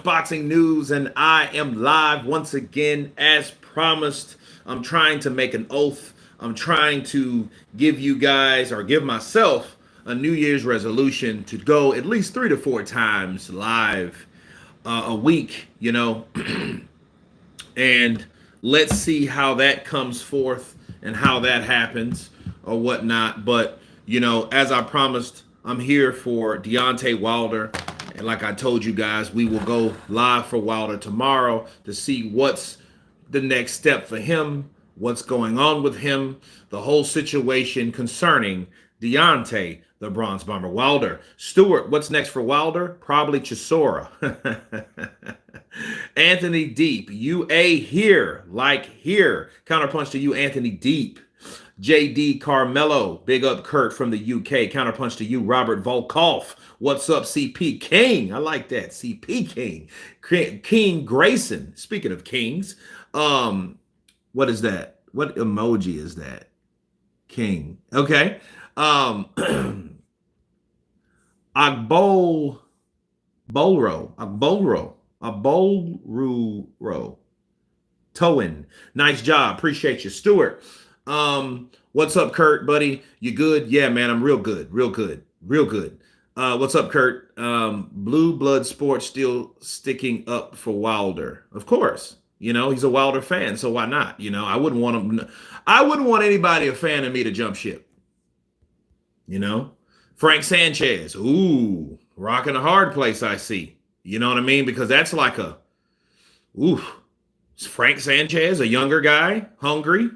boxing news, and I am live once again as promised. I'm trying to make an oath. I'm trying to give you guys or give myself a New Year's resolution to go at least 3 to 4 times live a week, and let's see how that comes forth and how that happens or whatnot. But as I promised, I'm here for Deontay Wilder, and like I told you guys, we will go live for Wilder tomorrow to see what's the next step for him, what's going on with him, the whole situation concerning Deontay, the Bronze Bomber Wilder. Stewart, what's next for Wilder? Probably Chisora. Anthony Deep, UA here, like here. Counterpunch to you, Anthony Deep. JD Carmelo, big up Kurt from the UK. Counterpunch to you, Robert Volkov. What's up, CP King? I like that, CP King. King Grayson. Speaking of kings, what is that? What emoji is that? King. Okay. Agbolro. Abolro. Towen. Nice job. Appreciate you. Stewart. What's up, Kurt, buddy? You good? Yeah, man, I'm real good. Real good. Real good. What's up, Kurt? Blue Blood Sports still sticking up for Wilder. Of course. He's a Wilder fan, so why not? I wouldn't want anybody a fan of me to jump ship. Frank Sanchez. Ooh, rocking a hard place, I see. You know what I mean? Because that's like Frank Sanchez, a younger guy, hungry.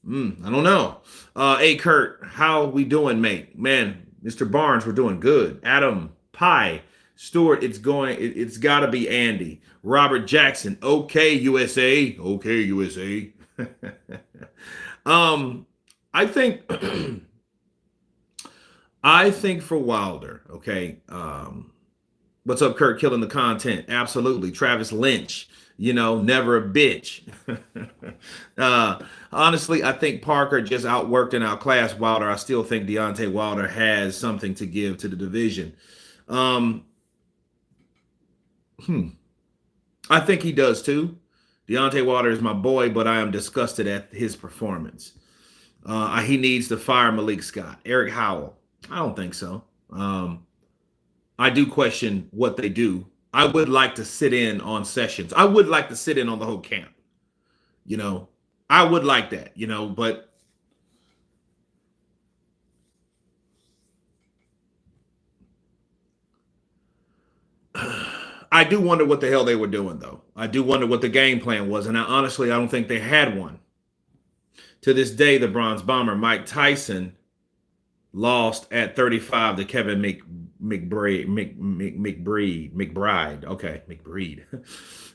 I don't know. Hey, Kurt, how we doing, mate? Man, Mr. Barnes, we're doing good. Adam Pye, Stewart, it's got to be Andy. Robert Jackson, okay, USA. Okay, USA. I think I think for Wilder, okay. What's up, Kurt? Killing the content. Absolutely. Travis Lynch, never a bitch. Honestly, I think Parker just outworked and outclassed Wilder. I still think Deontay Wilder has something to give to the division. I think he does too. Deontay Wilder is my boy, but I am disgusted at his performance. He needs to fire Malik Scott. Eric Howell. I don't think so. I do question what they do. I would like to sit in on sessions. I would like to sit in on the whole camp. I would like that, but I do wonder what the hell they were doing, though. I do wonder what the game plan was, and honestly, I don't think they had one. To this day, the Bronze Bomber, Mike Tyson, lost at 35 to Kevin McBride. Okay, McBride.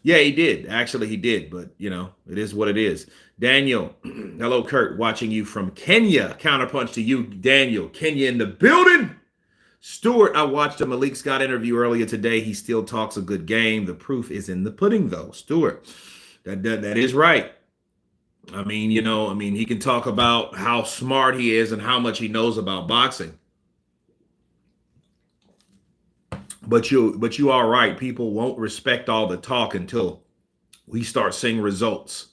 Yeah, he did. Actually, he did. But, it is what it is. Daniel, hello, Kurt, watching you from Kenya. Counterpunch to you, Daniel. Kenya in the building. Stewart, I watched a Malik Scott interview earlier today. He still talks a good game. The proof is in the pudding, though. Stewart, that is right. I mean, he can talk about how smart he is and how much he knows about boxing. But you are right. People won't respect all the talk until we start seeing results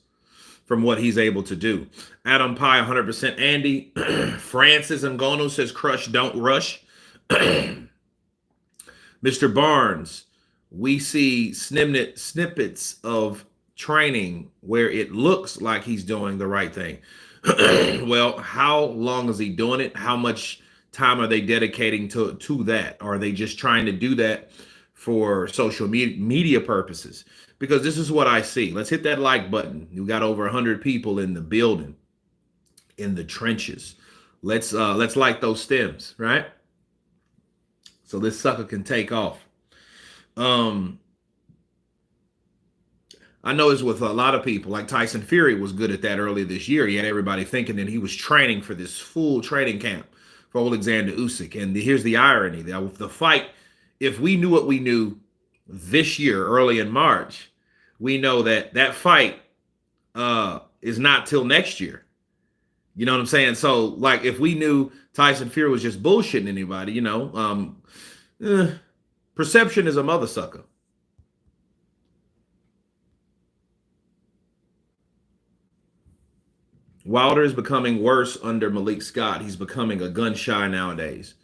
from what he's able to do. Adam Pye, 100%. Andy, Francis Ngannou says, crush, don't rush. Mr. Barnes, we see snippets of training where it looks like he's doing the right thing. Well, how long is he doing it? How much time are they dedicating to that? Or are they just trying to do that for social media purposes? Because this is what I see. Let's hit that like button. You got over 100 people in the building, in the trenches. Let's like those stems, right? So this sucker can take off. I know it's with a lot of people. Like Tyson Fury was good at that earlier this year. He had everybody thinking that he was training for this full training camp for Alexander Usyk. And here's the irony: the fight, if we knew what we knew this year, early in March, we know that fight is not till next year. You know what I'm saying? So, like, if we knew Tyson Fury was just bullshitting anybody, perception is a mother sucker. Wilder is becoming worse under Malik Scott. He's becoming a gun shy nowadays.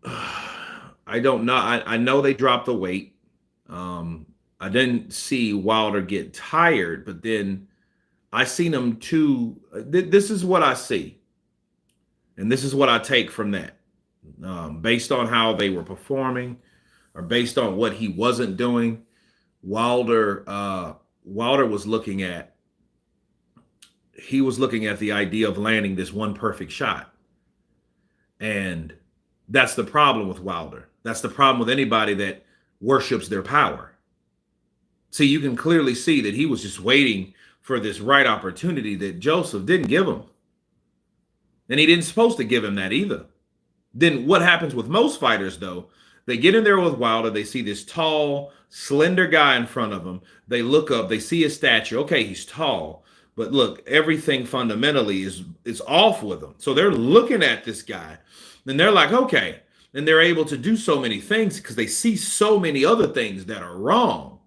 I don't know. I know they dropped the weight. I didn't see Wilder get tired, but then I seen him too. This is what I see, and this is what I take from that, based on how they were performing, or based on what he wasn't doing. Wilder was looking at. He was looking at the idea of landing this one perfect shot, and that's the problem with Wilder. That's the problem with anybody that worships their power. See, you can clearly see that he was just waiting for this right opportunity that Joseph didn't give him. And he didn't supposed to give him that either. Then what happens with most fighters, though, they get in there with Wilder, they see this tall, slender guy in front of them. They look up, they see his stature. Okay, he's tall. But look, everything fundamentally is off with him. So they're looking at this guy and they're like, okay. And they're able to do so many things because they see so many other things that are wrong.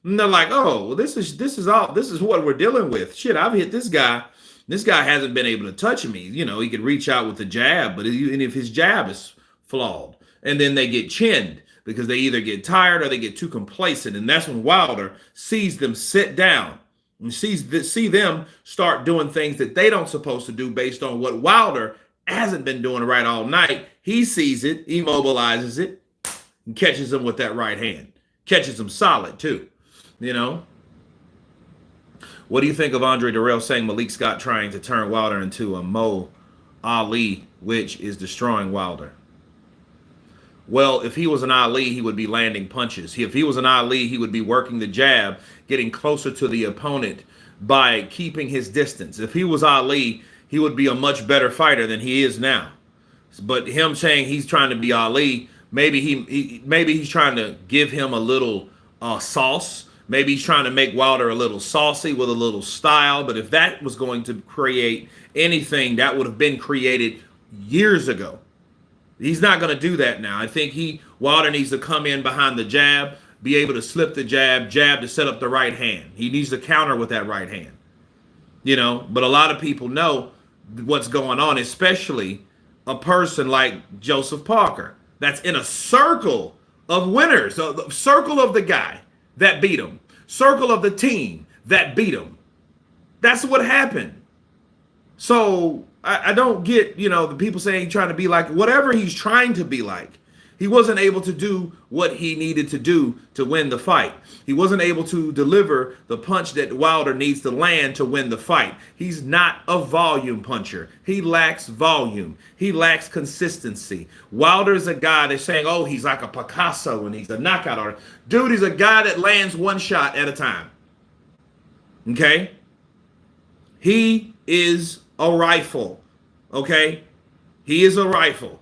And they're like, oh, well, this is what we're dealing with. Shit, I've hit this guy. This guy hasn't been able to touch me. You know, he could reach out with the jab, but even if his jab is flawed, and then they get chinned because they either get tired or they get too complacent. And that's when Wilder sees them sit down and see them start doing things that they don't supposed to do based on what Wilder hasn't been doing right all night. He sees it, immobilizes it, and catches him with that right hand. Catches him solid too. You know, what do you think of Andre Durrell saying Malik Scott trying to turn Wilder into a Mo Ali, which is destroying Wilder? Well, if he was an Ali, he would be landing punches. If he was an Ali, he would be working the jab, getting closer to the opponent by keeping his distance. If he was Ali, he would be a much better fighter than he is now. But him saying he's trying to be Ali, maybe he's trying to give him a little sauce. Maybe he's trying to make Wilder a little saucy with a little style. But if that was going to create anything, that would have been created years ago. He's not going to do that now. I think Wilder needs to come in behind the jab, be able to slip the jab to set up the right hand. He needs to counter with that right hand. You know, but a lot of people know what's going on, especially a person like Joseph Parker that's in a circle of winners, the circle of the guy that beat him, circle of the team that beat him. That's what happened. So I don't get, the people saying he's trying to be like whatever he's trying to be like. He wasn't able to do what he needed to do to win the fight. He wasn't able to deliver the punch that Wilder needs to land to win the fight. He's not a volume puncher. He lacks volume. He lacks consistency. Wilder's a guy that's saying, oh, he's like a Picasso and he's a knockout artist. Dude, he's a guy that lands one shot at a time. Okay? He is a rifle. Okay? He is a rifle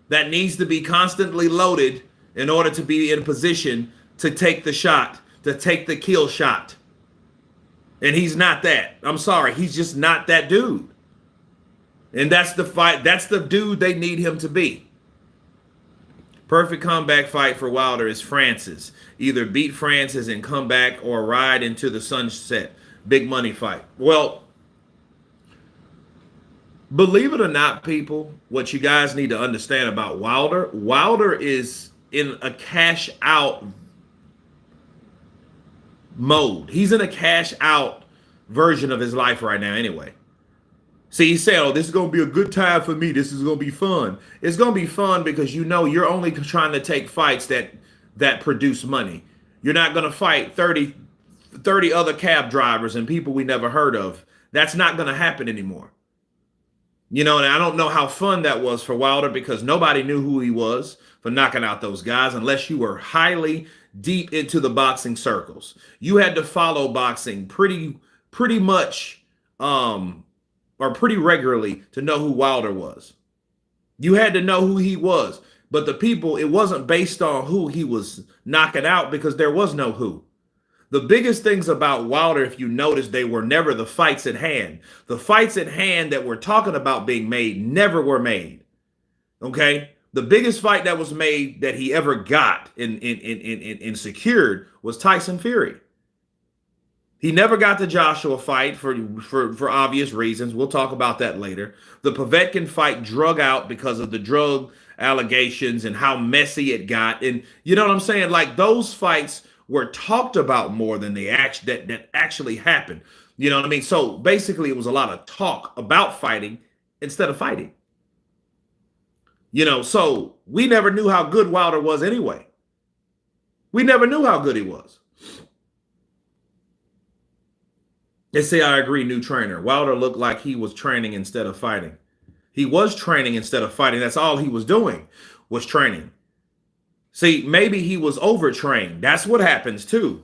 that needs to be constantly loaded in order to be in position to take the shot, to take the kill shot. And he's not that. I'm sorry. He's just not that dude. And that's the fight. That's the dude they need him to be. Perfect comeback fight for Wilder is Francis. Either beat Francis and come back or ride into the sunset. Big money fight. Well, believe it or not, people, what you guys need to understand about Wilder is in a cash out mode. He's in a cash out version of his life right now anyway. See, he said, oh, this is going to be a good time for me. This is going to be fun. It's going to be fun because you're only trying to take fights that produce money. You're not going to fight 30 other cab drivers and people we never heard of. That's not going to happen anymore. And I don't know how fun that was for Wilder because nobody knew who he was for knocking out those guys unless you were highly deep into the boxing circles. You had to follow boxing pretty much or pretty regularly to know who Wilder was. You had to know who he was. But the people, it wasn't based on who he was knocking out because there was no who. The biggest things about Wilder, if you notice, they were never the fights at hand. The fights at hand that we're talking about being made never were made. Okay? The biggest fight that was made that he ever got and secured was Tyson Fury. He never got the Joshua fight for obvious reasons. We'll talk about that later. The Povetkin fight drug out because of the drug allegations and how messy it got. And you know what I'm saying? Like those fights were talked about more than they that actually happened. You know what I mean? So basically, it was a lot of talk about fighting instead of fighting. You know, so we never knew how good Wilder was anyway. We never knew how good he was. They say I agree, new trainer. Wilder looked like he was training instead of fighting. He was training instead of fighting. That's all he was doing, was training. See, maybe he was overtrained. That's what happens too.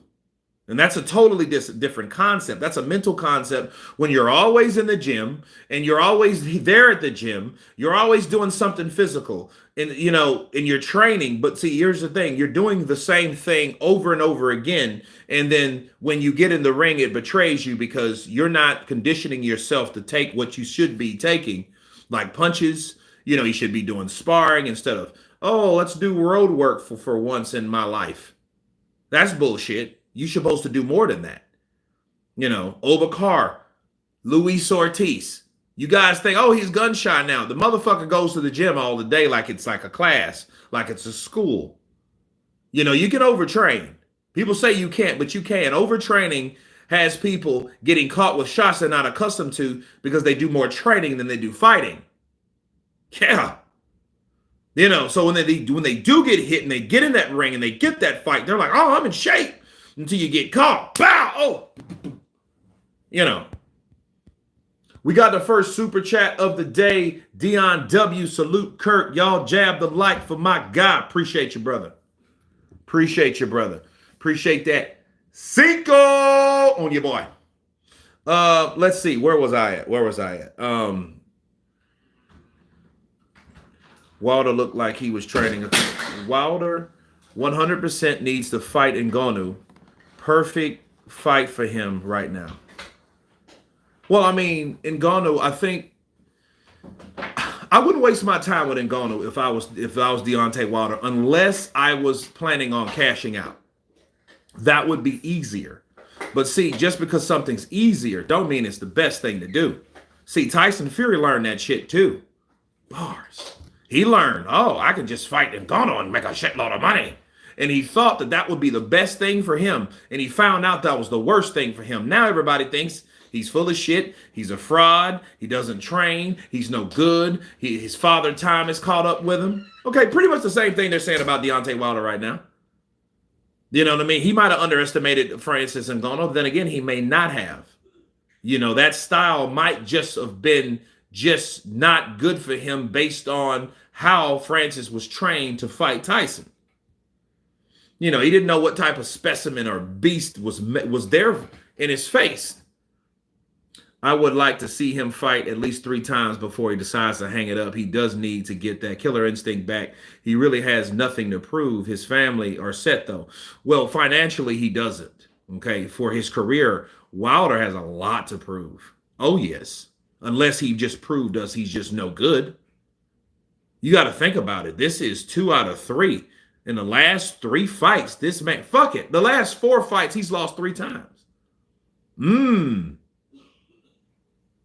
And that's a totally different concept. That's a mental concept when you're always in the gym and you're always there at the gym. You're always doing something physical and, you know, in your training. But see, here's the thing. You're doing the same thing over and over again. And then when you get in the ring, it betrays you because you're not conditioning yourself to take what you should be taking, like punches. You know, you should be doing sparring instead of, oh, let's do road work for once in my life. That's bullshit. You're supposed to do more than that. You know, Obakar, Luis Ortiz. You guys think, oh, he's gun shy now. The motherfucker goes to the gym all the day like it's like a class, like it's a school. You know, you can overtrain. People say you can't, but you can. Overtraining has people getting caught with shots they're not accustomed to because they do more training than they do fighting. Yeah. You know, so when they do get hit and they get in that ring and they get that fight, they're like, oh, I'm in shape. Until you get caught. Bow! Oh! You know. We got the first super chat of the day. Dion W. Salute Kirk. Y'all jab the like for my guy. Appreciate you, brother. Appreciate you, brother. Appreciate that. Cinco on your boy. Let's see. Where was I at? Wilder looked like he was training. Wilder 100% needs to fight Ngannou. Perfect fight for him right now. Well, I mean, Ngannou, I think I wouldn't waste my time with Ngannou if I was Deontay Wilder, unless I was planning on cashing out. That would be easier. But see, just because something's easier don't mean it's the best thing to do. See, Tyson Fury learned that shit too. Bars. He learned, oh, I can just fight Ngannou and make a shitload of money. And he thought that that would be the best thing for him. And he found out that was the worst thing for him. Now everybody thinks he's full of shit. He's a fraud. He doesn't train. He's no good. His father time is caught up with him. Okay, pretty much the same thing they're saying about Deontay Wilder right now. You know what I mean? He might have underestimated Francis Ngannou. Then again, he may not have. You know, that style might just have been just not good for him based on how Francis was trained to fight Tyson. You know, he didn't know what type of specimen or beast was there in his face. I would like to see him fight at least 3 times before he decides to hang it up. He does need to get that killer instinct back. He really has nothing to prove. His family are set, though. Well, financially, he doesn't. Okay, for his career, Wilder has a lot to prove. Oh, yes. Unless he just proved us he's just no good. You got to think about it. This is 2 out of 3. In the last 3 fights, this man, fuck it. The last 4 fights, he's lost 3 times.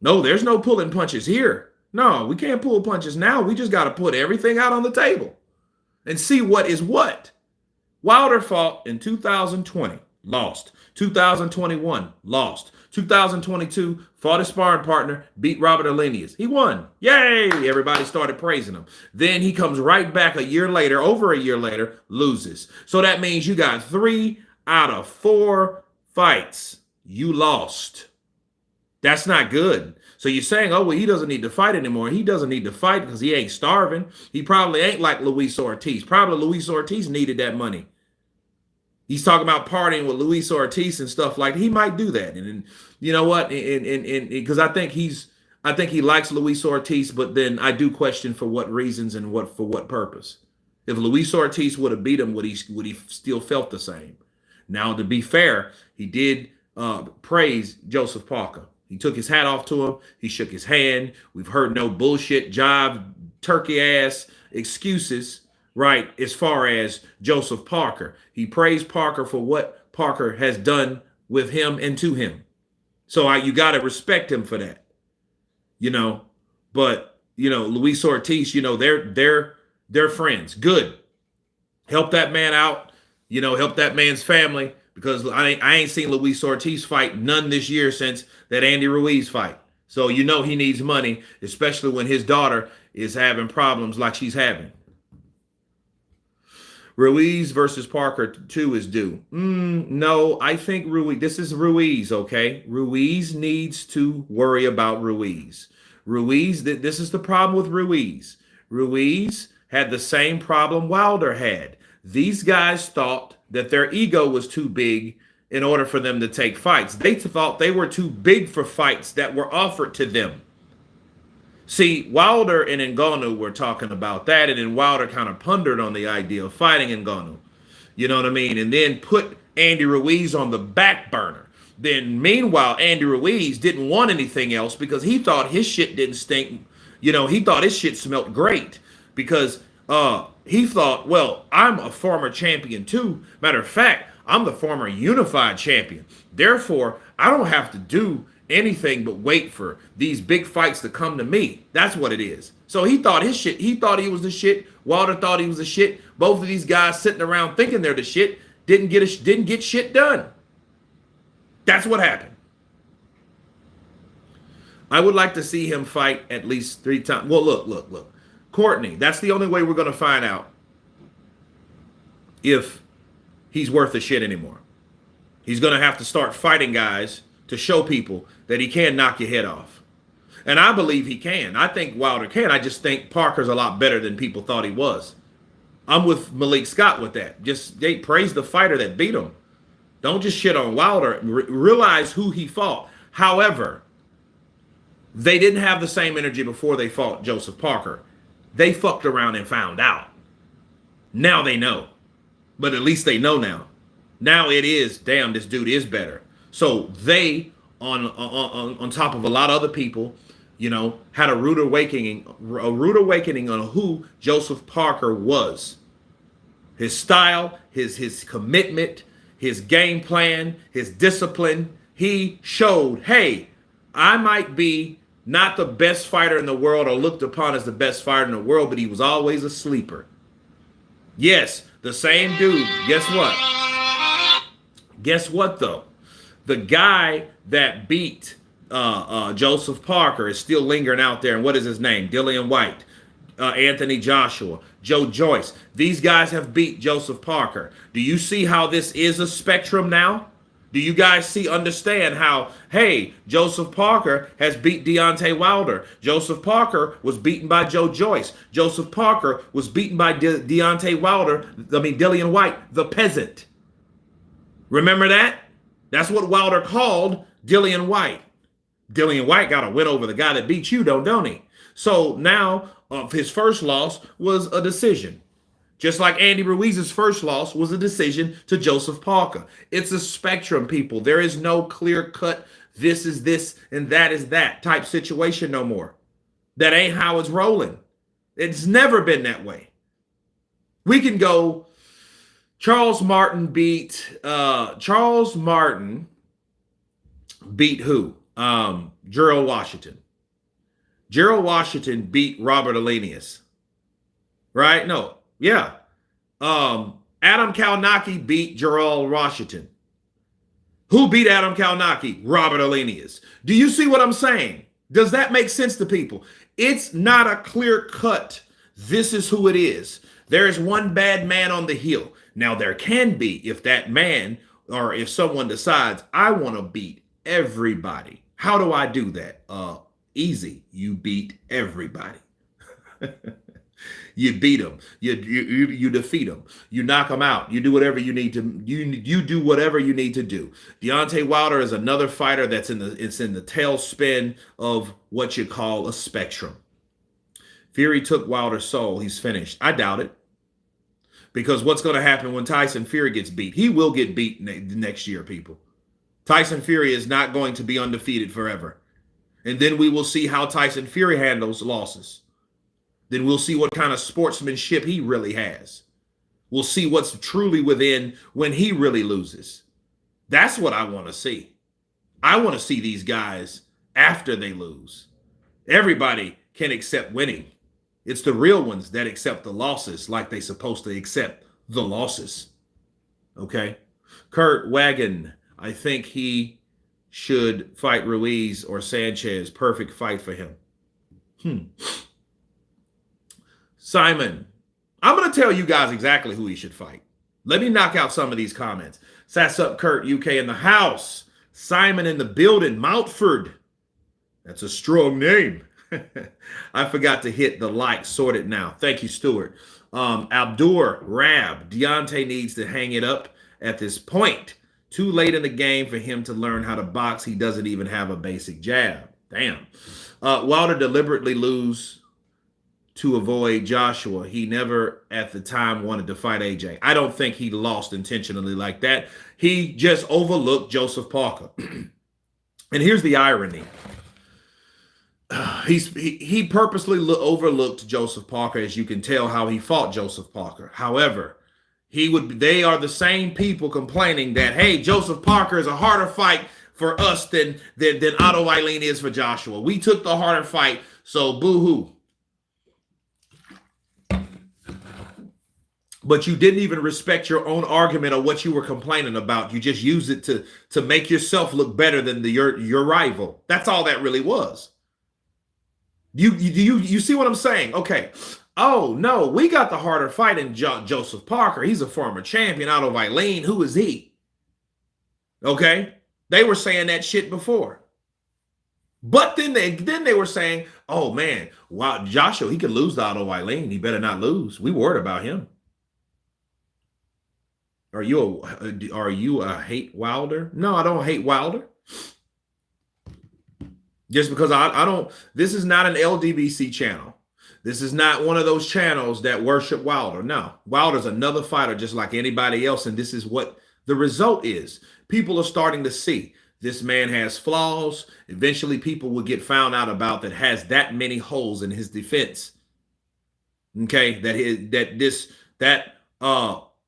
No, there's no pulling punches here. No, we can't pull punches now. We just got to put everything out on the table and see what is what. Wilder fought in 2020, lost. 2021, lost. 2022, fought his sparring partner, beat Robert Alenius. He won. Yay! Everybody started praising him. Then he comes right back a year later, over a year later, loses. So that means you got 3 out of 4 fights you lost. That's not good. So you're saying, oh, well, he doesn't need to fight anymore. He doesn't need to fight because he ain't starving. He probably ain't like Luis Ortiz. Probably Luis Ortiz needed that money. He's talking about partying with Luis Ortiz and stuff like that. He might do that. And you know what? And because I think he likes Luis Ortiz, but then I do question for what reasons and for what purpose. If Luis Ortiz would have beat him, would he still felt the same? Now, to be fair, he did praise Joseph Parker. He took his hat off to him. He shook his hand. We've heard no bullshit, jive, turkey ass excuses, right, as far as Joseph Parker. He praised Parker for what Parker has done with him and to him. So you got to respect him for that, you know. But Luis Ortiz, they're friends. Good, help that man out, help that man's family, because I ain't seen Luis Ortiz fight none this year since that Andy Ruiz fight. So he needs money, especially when his daughter is having problems like she's having. Ruiz versus Parker 2 is due. No, I think Ruiz. This is Ruiz, okay? Ruiz needs to worry about Ruiz. Ruiz, this is the problem with Ruiz. Ruiz had the same problem Wilder had. These guys thought that their ego was too big in order for them to take fights. They thought they were too big for fights that were offered to them. See, Wilder and Ngannou were talking about that, and then Wilder kind of pondered on the idea of fighting Ngannou. You know what I mean? And then put Andy Ruiz on the back burner. Then, meanwhile, Andy Ruiz didn't want anything else because he thought his shit didn't stink. He thought his shit smelled great because he thought, well, I'm a former champion too. Matter of fact, I'm the former unified champion. Therefore, I don't have to do anything but wait for these big fights to come to me. That's what it is. So he thought his shit. He thought he was the shit. Wilder thought he was the shit. Both of these guys sitting around thinking they're the shit didn't get shit done. That's what happened. I would like to see him fight at least 3 times. Well, look. Courtney, that's the only way we're going to find out if he's worth a shit anymore. He's going to have to start fighting guys to show people that he can knock your head off. And I believe he can. I think Wilder can. I just think Parker's a lot better than people thought he was. I'm with Malik Scott with that. They praise the fighter that beat him. Don't just shit on Wilder. Realize who he fought. However, they didn't have the same energy before they fought Joseph Parker. They fucked around and found out. Now they know. But at least they know now. Now it is, damn, this dude is better. So they, on top of a lot of other people, had a rude awakening on who Joseph Parker was. His style, his commitment, his game plan, his discipline. He showed, hey, I might be not the best fighter in the world or looked upon as the best fighter in the world, but he was always a sleeper. Yes, the same dude. Guess what? Guess what, though? The guy that beat Joseph Parker is still lingering out there. And what is his name? Dillian White, Anthony Joshua, Joe Joyce. These guys have beat Joseph Parker. Do you see how this is a spectrum now? Do you guys understand how, hey, Joseph Parker has beat Deontay Wilder. Joseph Parker was beaten by Joe Joyce. Joseph Parker was beaten by Dillian White, the peasant. Remember that? That's what Wilder called Dillian White. Dillian White got a win over the guy that beat you, don't he? So now his first loss was a decision. Just like Andy Ruiz's first loss was a decision to Joseph Parker. It's a spectrum, people. There is no clear-cut, this is this and that is that type situation no more. That ain't how it's rolling. It's never been that way. We can go, Charles Martin beat who? Gerald Washington. Gerald Washington beat Robert Alenius. Right? No. Yeah. Adam Kalnaki beat Gerald Washington. Who beat Adam Kalnaki? Robert Alenius. Do you see what I'm saying? Does that make sense to people? It's not a clear cut. This is who it is. There is one bad man on the hill. Now, there can be if that man or if someone decides, I want to beat everybody. How do I do that? Easy. You beat everybody. You beat them. You defeat them. You knock them out. You do whatever you need to. You do whatever you need to do. Deontay Wilder is another fighter that's in the tailspin of what you call a spectrum. Fury took Wilder's soul. He's finished. I doubt it. Because what's going to happen when Tyson Fury gets beat? He will get beat next year, people. Tyson Fury is not going to be undefeated forever. And then we will see how Tyson Fury handles losses. Then we'll see what kind of sportsmanship he really has. We'll see what's truly within when he really loses. That's what I want to see. I want to see these guys after they lose. Everybody can accept winning. It's the real ones that accept the losses like they're supposed to accept the losses. Okay. Kurt Wagon, I think he should fight Ruiz or Sanchez. Perfect fight for him. Simon, I'm going to tell you guys exactly who he should fight. Let me knock out some of these comments. Sass up Kurt, UK in the house. Simon in the building. Mountford. That's a strong name. I forgot to hit the like. Sort it now. Thank you, Stuart. Abdur Rab. Deontay needs to hang it up at this point. Too late in the game for him to learn how to box. He doesn't even have a basic jab. Damn. Wilder deliberately lose to avoid Joshua. He never at the time wanted to fight AJ. I don't think he lost intentionally like that. He just overlooked Joseph Parker. And here's the irony. He purposely overlooked Joseph Parker, as you can tell how he fought Joseph Parker. However, they are the same people complaining that, hey, Joseph Parker is a harder fight for us than Otto Eileen is for Joshua. We took the harder fight, so boo-hoo. But you didn't even respect your own argument of what you were complaining about. You just used it to make yourself look better than your rival. That's all that really was. You see what I'm saying? Okay. Oh, no, we got the harder fight in Joseph Parker. He's a former champion. Otto Eileen, who is he? Okay? They were saying that shit before. But then they were saying, oh, man, wow, Joshua, he could lose to Otto Eileen. He better not lose. We worried about him. Are you a hate Wilder? No, I don't hate Wilder. Just because I don't, this is not an LDBC channel. This is not one of those channels that worship Wilder. No, Wilder's another fighter just like anybody else. And this is what the result is. People are starting to see this man has flaws. Eventually people will get found out about that has that many holes in his defense. Okay, that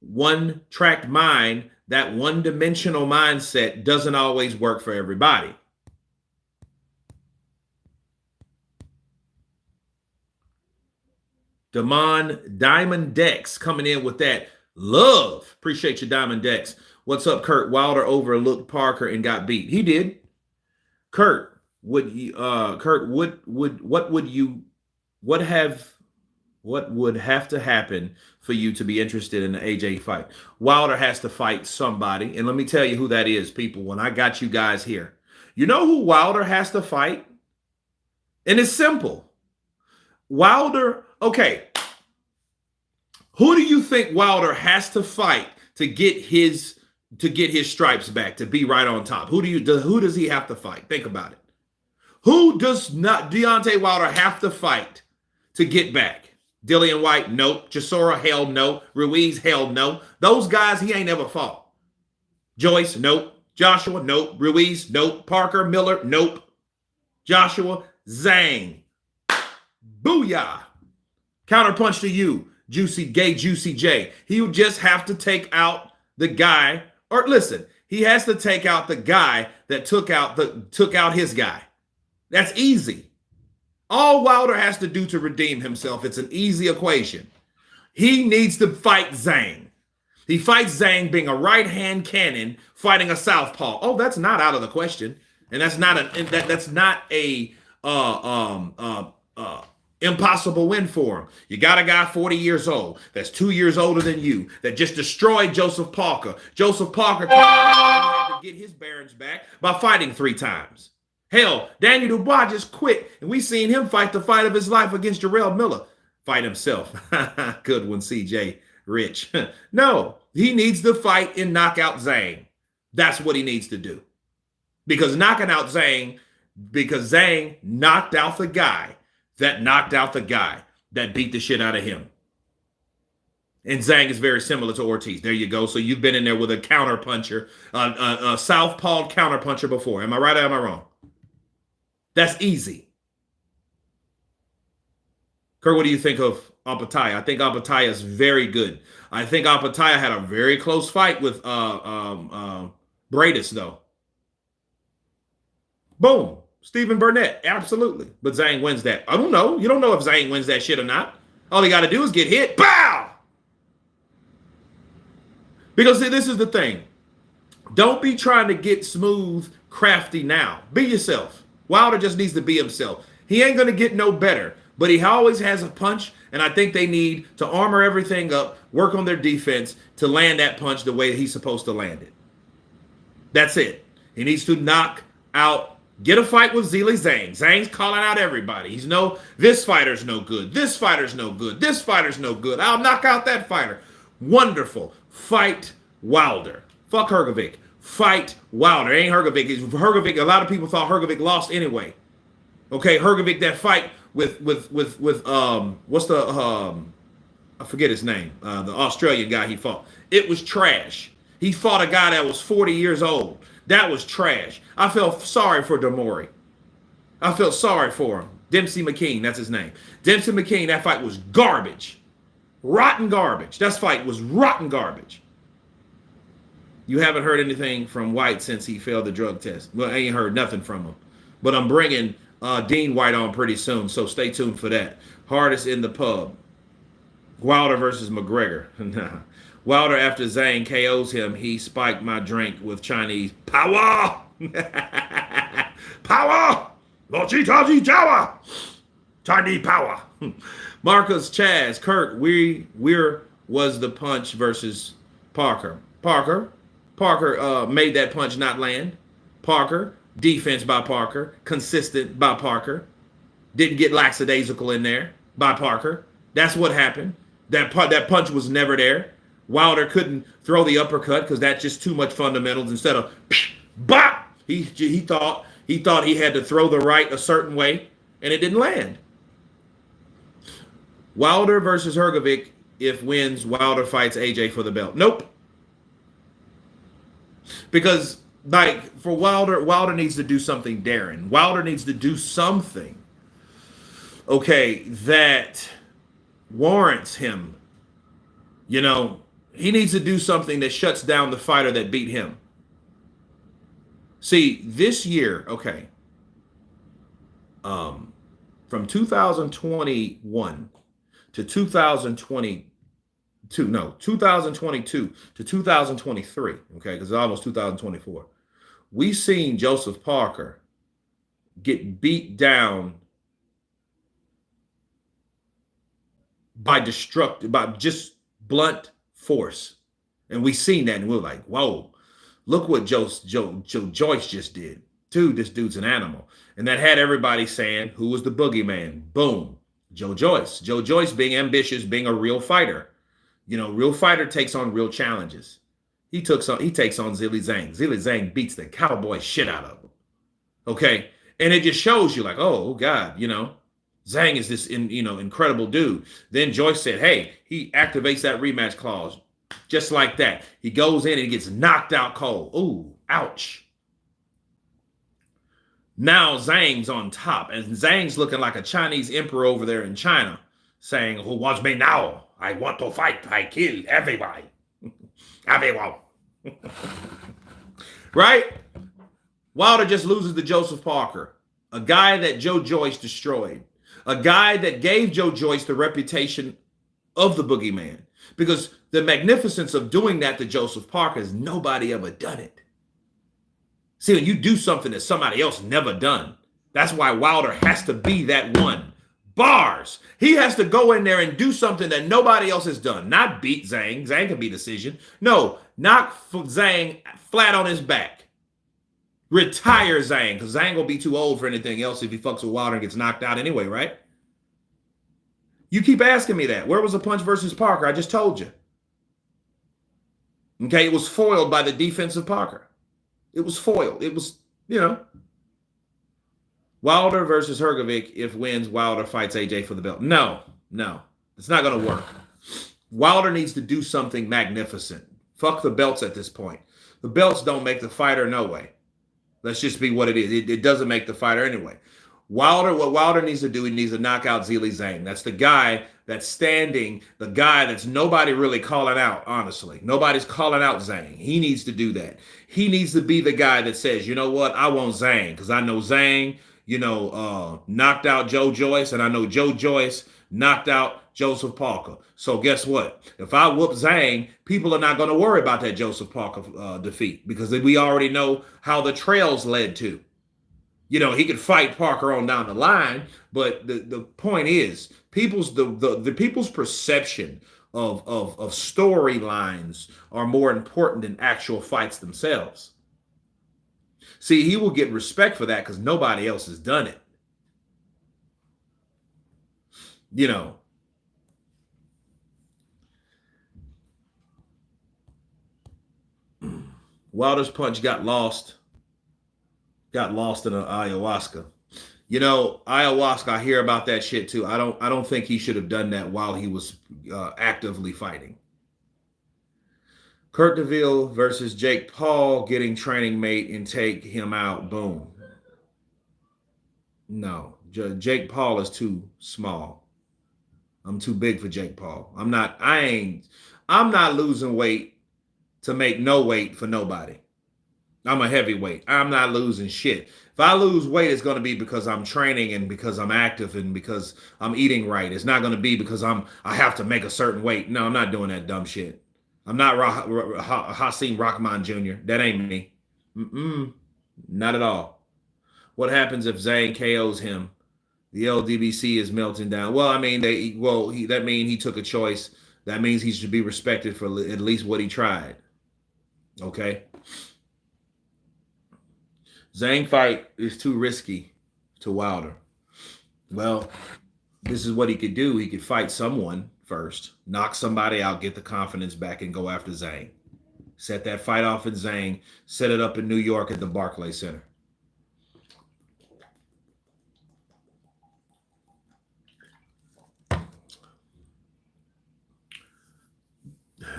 one-tracked mind, that one-dimensional mindset doesn't always work for everybody. Diamond Dex coming in with that love. Appreciate you, Diamond Dex. What's up, Kurt? Wilder overlooked Parker and got beat. He did. Kurt, what would have to happen for you to be interested in the AJ fight? Wilder has to fight somebody. And let me tell you who that is, people, when I got you guys here. You know who Wilder has to fight? And it's simple. Wilder, okay. Who do you think Wilder has to fight to get his stripes back, to be right on top? Who does he have to fight? Think about it. Who does not Deontay Wilder have to fight to get back? Dillian White, nope. Chisora, hell no. Ruiz, hell no. Those guys he ain't never fought. Joyce, nope. Joshua, nope. Ruiz, nope. Parker, Miller, nope. Joshua, Zhang. Booyah. Counterpunch to you, Juicy J. He would just have to take out the guy, or listen, he has to take out the guy that took out his guy. That's easy. All Wilder has to do to redeem himself, it's an easy equation. He needs to fight Zhang. He fights Zhang being a right-hand cannon fighting a southpaw. Oh, that's not out of the question. And that's not a impossible win for him. You got a guy 40 years old that's 2 years older than you that just destroyed Joseph Parker. Joseph Parker had to get his bearings back by fighting 3 times. Hell, Daniel Dubois just quit, and we seen him fight the fight of his life against Jarrell Miller. Fight himself. Good one, CJ Rich. No, he needs to fight and knock out Zhang. That's what he needs to do. Because Zhang knocked out the guy that beat the shit out of him. And Zhang is very similar to Ortiz. There you go. So you've been in there with a counterpuncher, a southpaw counterpuncher before. Am I right or am I wrong? That's easy. Kurt, what do you think of Apataya? I think Apataya is very good. I think Apataya had a very close fight with Bradis, though. Boom. Stephen Burnett, absolutely. But Zhang wins that. I don't know. You don't know if Zhang wins that shit or not. All he got to do is get hit. Bow! Because see, this is the thing. Don't be trying to get smooth, crafty now. Be yourself. Wilder just needs to be himself. He ain't going to get no better, but he always has a punch, and I think they need to armor everything up, work on their defense to land that punch the way he's supposed to land it. That's it. He needs to knock out, get a fight with Zhilei Zhang. Zhang's calling out everybody. He's this fighter's no good. This fighter's no good. This fighter's no good. I'll knock out that fighter. Wonderful. Fight Wilder. Fuck Hrgovic. Fight Wilder. It ain't Hrgovic. Hrgovic. A lot of people thought Hrgovic lost anyway. Okay, Hrgovic, that fight with what's the I forget his name. The Australian guy he fought. It was trash. He fought a guy that was 40 years old. That was trash. I felt sorry for Demori. I felt sorry for him. Dempsey McKean, that's his name. Dempsey McKean, that fight was garbage. Rotten garbage. That fight was rotten garbage. You haven't heard anything from White since he failed the drug test. Well, I ain't heard nothing from him. But I'm bringing Dean White on pretty soon, so stay tuned for that. Hardest in the pub. Wilder versus McGregor. Nah. Wilder, after Zhang KOs him, he spiked my drink with Chinese power. Power! Chinese power. Marcus Chaz, Kurt, we're was the punch versus Parker. Parker made that punch not land. Parker, defense by Parker, consistent by Parker. Didn't get lackadaisical in there by Parker. That's what happened. That punch was never there. Wilder couldn't throw the uppercut because that's just too much fundamentals. Instead of bop, he thought he had to throw the right a certain way, and it didn't land. Wilder versus Hrgovic. If wins, Wilder fights AJ for the belt. Nope. Because like for Wilder needs to do something daring. Wilder needs to do something, okay, that warrants him. You know, he needs to do something that shuts down the fighter that beat him. See, this year, okay, from 2021 to 2022 to 2023, okay, because it's almost 2024, we've seen Joseph Parker get beat down by just blunt force. And we seen that and we're like, whoa, look what Joe Joyce just did. Dude, this dude's an animal. And that had everybody saying, who was the boogeyman? Boom, Joe Joyce. Joe Joyce being ambitious, being a real fighter. You know, real fighter takes on real challenges. He takes on Zhilei Zhang. Zhilei Zhang beats the cowboy shit out of him. Okay? And it just shows you like, oh God, you know, Zhang is this incredible dude. Then Joyce said, hey, he activates that rematch clause. Just like that. He goes in and he gets knocked out cold. Ooh, ouch. Now Zhang's on top. And Zhang's looking like a Chinese emperor over there in China, saying, who wants me now? I want to fight. I kill everybody. Everyone. Right? Wilder just loses to Joseph Parker, a guy that Joe Joyce destroyed. A guy that gave Joe Joyce the reputation of the boogeyman. Because the magnificence of doing that to Joseph Parker is nobody ever done it. See, when you do something that somebody else never done, that's why Wilder has to be that one. Bars. He has to go in there and do something that nobody else has done. Not beat Zhang. Zhang can be decision. No, knock Zhang flat on his back. Retire Zhang, because Zhang will be too old for anything else if he fucks with Wilder and gets knocked out anyway, right? You keep asking me that. Where was the punch versus Parker? I just told you. Okay, it was foiled by the defense of Parker. It was foiled. It was, you know. Wilder versus Hrgovic. If wins, Wilder fights AJ for the belt. No. It's not going to work. Wilder needs to do something magnificent. Fuck the belts at this point. The belts don't make the fighter, no way. Let's just be what it is. It doesn't make the fighter anyway. Wilder, what Wilder needs to do, he needs to knock out Zhilei Zhang. That's the guy that's standing, the guy that's nobody really calling out, honestly. Nobody's calling out Zhang. He needs to do that. He needs to be the guy that says, you know what, I want Zhang, because I know Zhang, knocked out Joe Joyce, and I know Joe Joyce knocked out Joseph Parker. So guess what? If I whoop Zhang, people are not going to worry about that Joseph Parker defeat, because we already know how the trails led to. He could fight Parker on down the line, but the point is, the people's perception of storylines are more important than actual fights themselves. See, he will get respect for that because nobody else has done it. Wilder's punch got lost in an ayahuasca. Ayahuasca, I hear about that shit too. I don't think he should have done that while he was actively fighting. Kurt DeVille versus Jake Paul, getting training mate and take him out. Boom. No, Jake Paul is too small. I'm too big for Jake Paul. I'm not losing weight to make no weight for nobody. I'm a heavyweight. I'm not losing shit. If I lose weight, it's going to be because I'm training and because I'm active and because I'm eating right. It's not going to be because I have to make a certain weight. No, I'm not doing that dumb shit. I'm not Hasim Rahman Jr. That ain't me. Not at all. What happens if Zhang KOs him? The LDBC is melting down. Well, I mean, that means he took a choice. That means he should be respected for at least what he tried. Okay. Zhang fight is too risky to Wilder. Well, this is what he could do. He could fight someone first, knock somebody out, get the confidence back, and go after Zhang. Set that fight off in Zhang. Set it up in New York at the Barclays Center.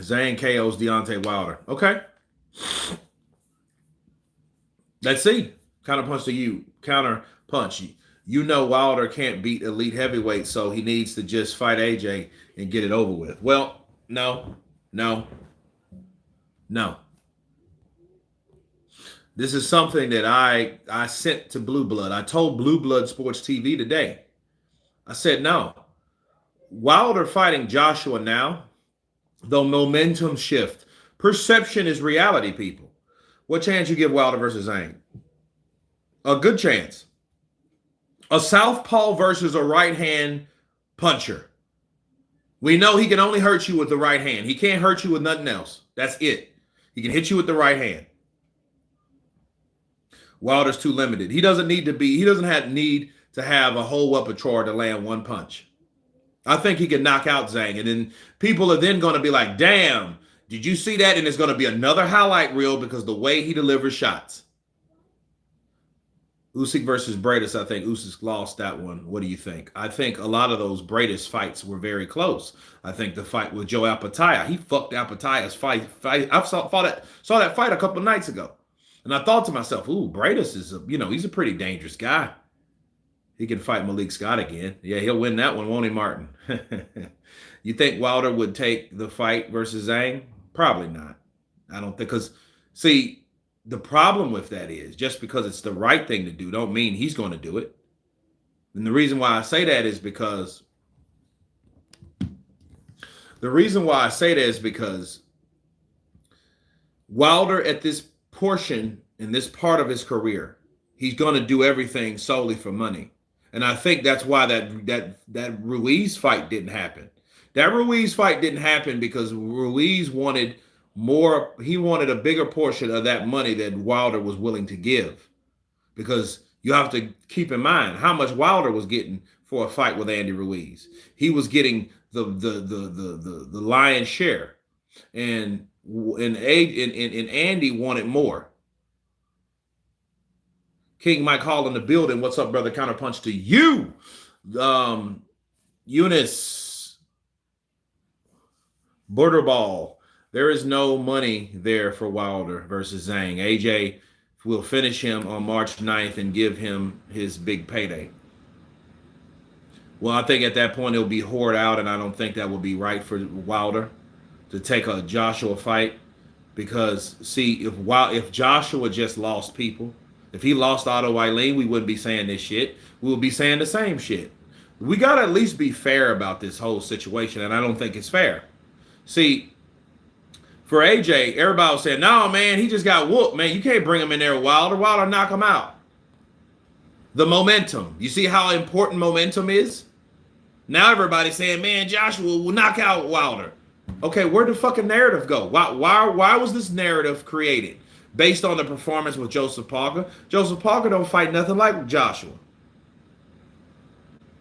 Zhang KOs Deontay Wilder. Okay. Let's see. Counter punch. Wilder can't beat elite heavyweight, so he needs to just fight AJ and get it over with. Well, no. This is something that I sent to Blue Blood. I told Blue Blood Sports TV today. I said, no. Wilder fighting Joshua now, the momentum shift. Perception is reality, people. What chance you give Wilder versus Zhang? A good chance. A southpaw versus a right hand puncher. We know he can only hurt you with the right hand. He can't hurt you with nothing else. That's it. He can hit you with the right hand. Wilder's too limited. He doesn't need to have a whole repertoire to land one punch. I think he can knock out Zhang, and then people are then going to be like, damn, did you see that? And it's going to be another highlight reel because the way he delivers shots. Usyk versus Bradis, I think Usyk lost that one. What do you think? I think a lot of those Bradis fights were very close. I think the fight with Joe Apataya, he fucked Apataya's fight. I saw that fight a couple of nights ago. And I thought to myself, ooh, Bradis is he's a pretty dangerous guy. He can fight Malik Scott again. Yeah, he'll win that one, won't he, Martin? You think Wilder would take the fight versus Zhang? Probably not. I don't think, because, see, the problem with that is just because it's the right thing to do don't mean he's going to do it. And the reason why I say that is because Wilder at this portion, in this part of his career, he's going to do everything solely for money. And I think that's why that Ruiz fight didn't happen. That Ruiz fight didn't happen because Ruiz wanted more. He wanted a bigger portion of that money that Wilder was willing to give. Because you have to keep in mind how much Wilder was getting for a fight with Andy Ruiz. He was getting the lion's share, and Andy wanted more. King Mike Hall in the building. What's up, brother? Counterpunch to you. Eunice Borderball. There is no money there for Wilder versus Zhang. AJ We'll finish him on March 9th and give him his big payday. Well, I think at that point it'll be hoard out, and I don't think that would be right for Wilder to take a Joshua fight because see if Joshua just lost people, if he lost Otto Eileen, we wouldn't be saying this shit. We would be saying the same shit. We gotta at least be fair about this whole situation, and I don't think it's fair. See, for AJ, everybody was saying, "No, man, he just got whooped, man. You can't bring him in there with Wilder. Wilder knock him out." The momentum. You see how important momentum is? Now everybody's saying, "Man, Joshua will knock out Wilder." Okay, where'd the fucking narrative go? Why was this narrative created? Based on the performance with Joseph Parker. Joseph Parker don't fight nothing like Joshua.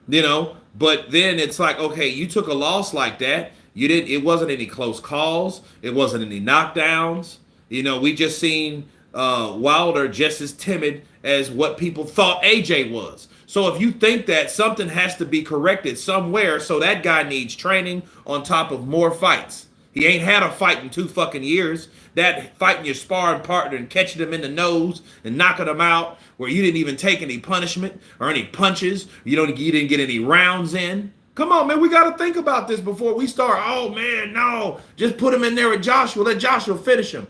You know, but then it's like, okay, you took a loss like that. You didn't, it wasn't any close calls, it wasn't any knockdowns. You know, we just seen Wilder just as timid as what people thought AJ was. So if you think that something has to be corrected somewhere, so that guy needs training on top of more fights. He ain't had a fight in 2 fucking years. That fighting your sparring partner and catching him in the nose and knocking him out where you didn't even take any punishment or any punches. You didn't get any rounds in. Come on, man. We got to think about this before we start. Oh, man, no. Just put him in there with Joshua. Let Joshua finish him.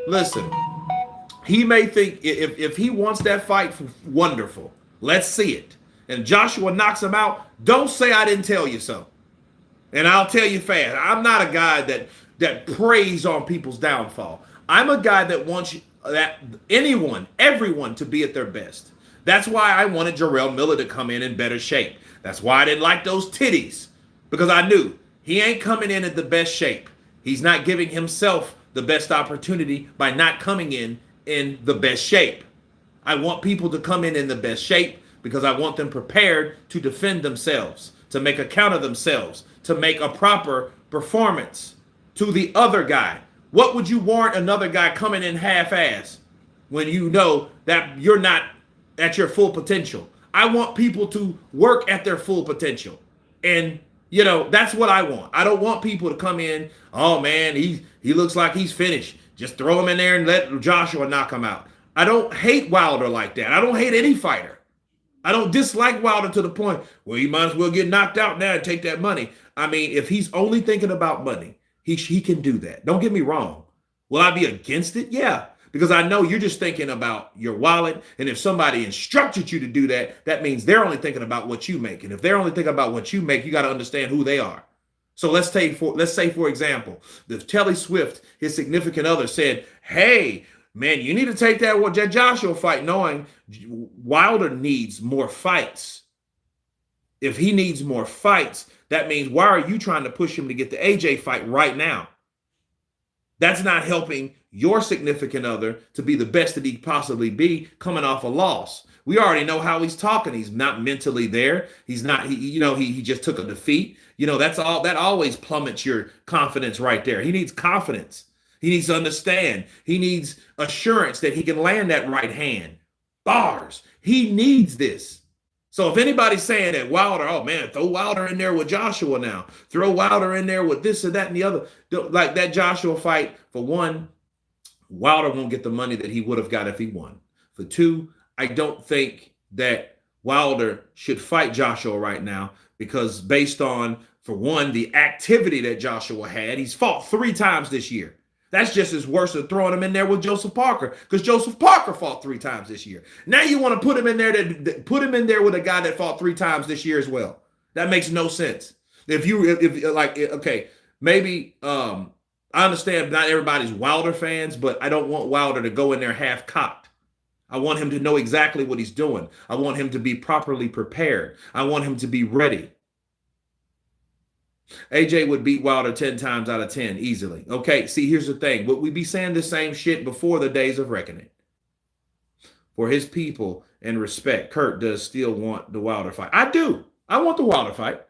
Listen, he may think if he wants that fight, wonderful. Let's see it. And Joshua knocks him out. Don't say I didn't tell you so. And I'll tell you fast. I'm not a guy that preys on people's downfall. I'm a guy that wants everyone to be at their best. That's why I wanted Jarrell Miller to come in better shape. That's why I didn't like those titties, because I knew he ain't coming in at the best shape. He's not giving himself the best opportunity by not coming in the best shape. I want people to come in the best shape because I want them prepared to defend themselves, to make account of themselves, to make a proper performance to the other guy. What would you warrant another guy coming in half-ass when you know that you're not at your full potential? I want people to work at their full potential. And, you know, that's what I want. I don't want people to come in, oh, man, he looks like he's finished. Just throw him in there and let Joshua knock him out. I don't hate Wilder like that. I don't hate any fighter. I don't dislike Wilder to the point where he might as well get knocked out now and take that money. I mean, if he's only thinking about money, he can do that. Don't get me wrong. Will I be against it? Yeah, because I know you're just thinking about your wallet. And if somebody instructed you to do that, that means they're only thinking about what you make. And if they're only thinking about what you make, you got to understand who they are. So let's say, for example, if Telly Swift, his significant other, said, hey, man, you need to take that Joshua fight, knowing Wilder needs more fights. If he needs more fights, that means why are you trying to push him to get the AJ fight right now? That's not helping your significant other to be the best that he possibly be coming off a loss. We already know how he's talking. He's not mentally there. He's not, he just took a defeat. You know, that always plummets your confidence right there. He needs confidence. He needs to understand. He needs assurance that he can land that right hand. Bars. He needs this. So if anybody's saying that Wilder, oh man, throw Wilder in there with Joshua now. Throw Wilder in there with this or that and the other. Like that Joshua fight, for one, Wilder won't get the money that he would have got if he won. For two, I don't think that Wilder should fight Joshua right now because based on, for one, the activity that Joshua had, he's fought 3 times this year. That's just as worse than throwing him in there with Joseph Parker, because Joseph Parker fought 3 times this year. Now you want to put him in there with a guy that fought 3 times this year as well. That makes no sense. Okay, maybe I understand not everybody's Wilder fans, but I don't want Wilder to go in there half cocked. I want him to know exactly what he's doing. I want him to be properly prepared. I want him to be ready. AJ would beat Wilder 10 times out of 10 easily. Okay, see, here's the thing. Would we be saying the same shit before the days of reckoning? For his people and respect, Kurt does still want the Wilder fight. I do. I want the Wilder fight.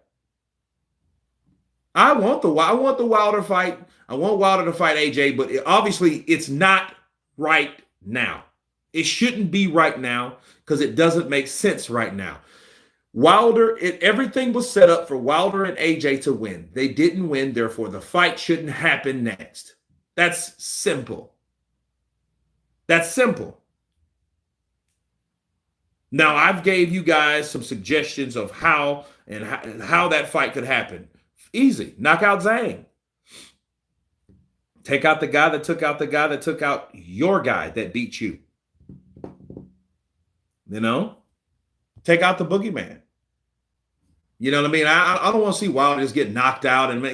I want the Wilder fight. I want Wilder to fight AJ, but obviously it's not right now. It shouldn't be right now because it doesn't make sense right now. Everything was set up for Wilder and AJ to win. They didn't win, therefore the fight shouldn't happen next. That's simple. That's simple. Now, I've gave you guys some suggestions of how that fight could happen. Easy. Knock out Zhang. Take out the guy that took out the guy that took out your guy that beat you. You know? Take out the boogeyman. You know what I mean? I don't want to see Wilder just get knocked out, and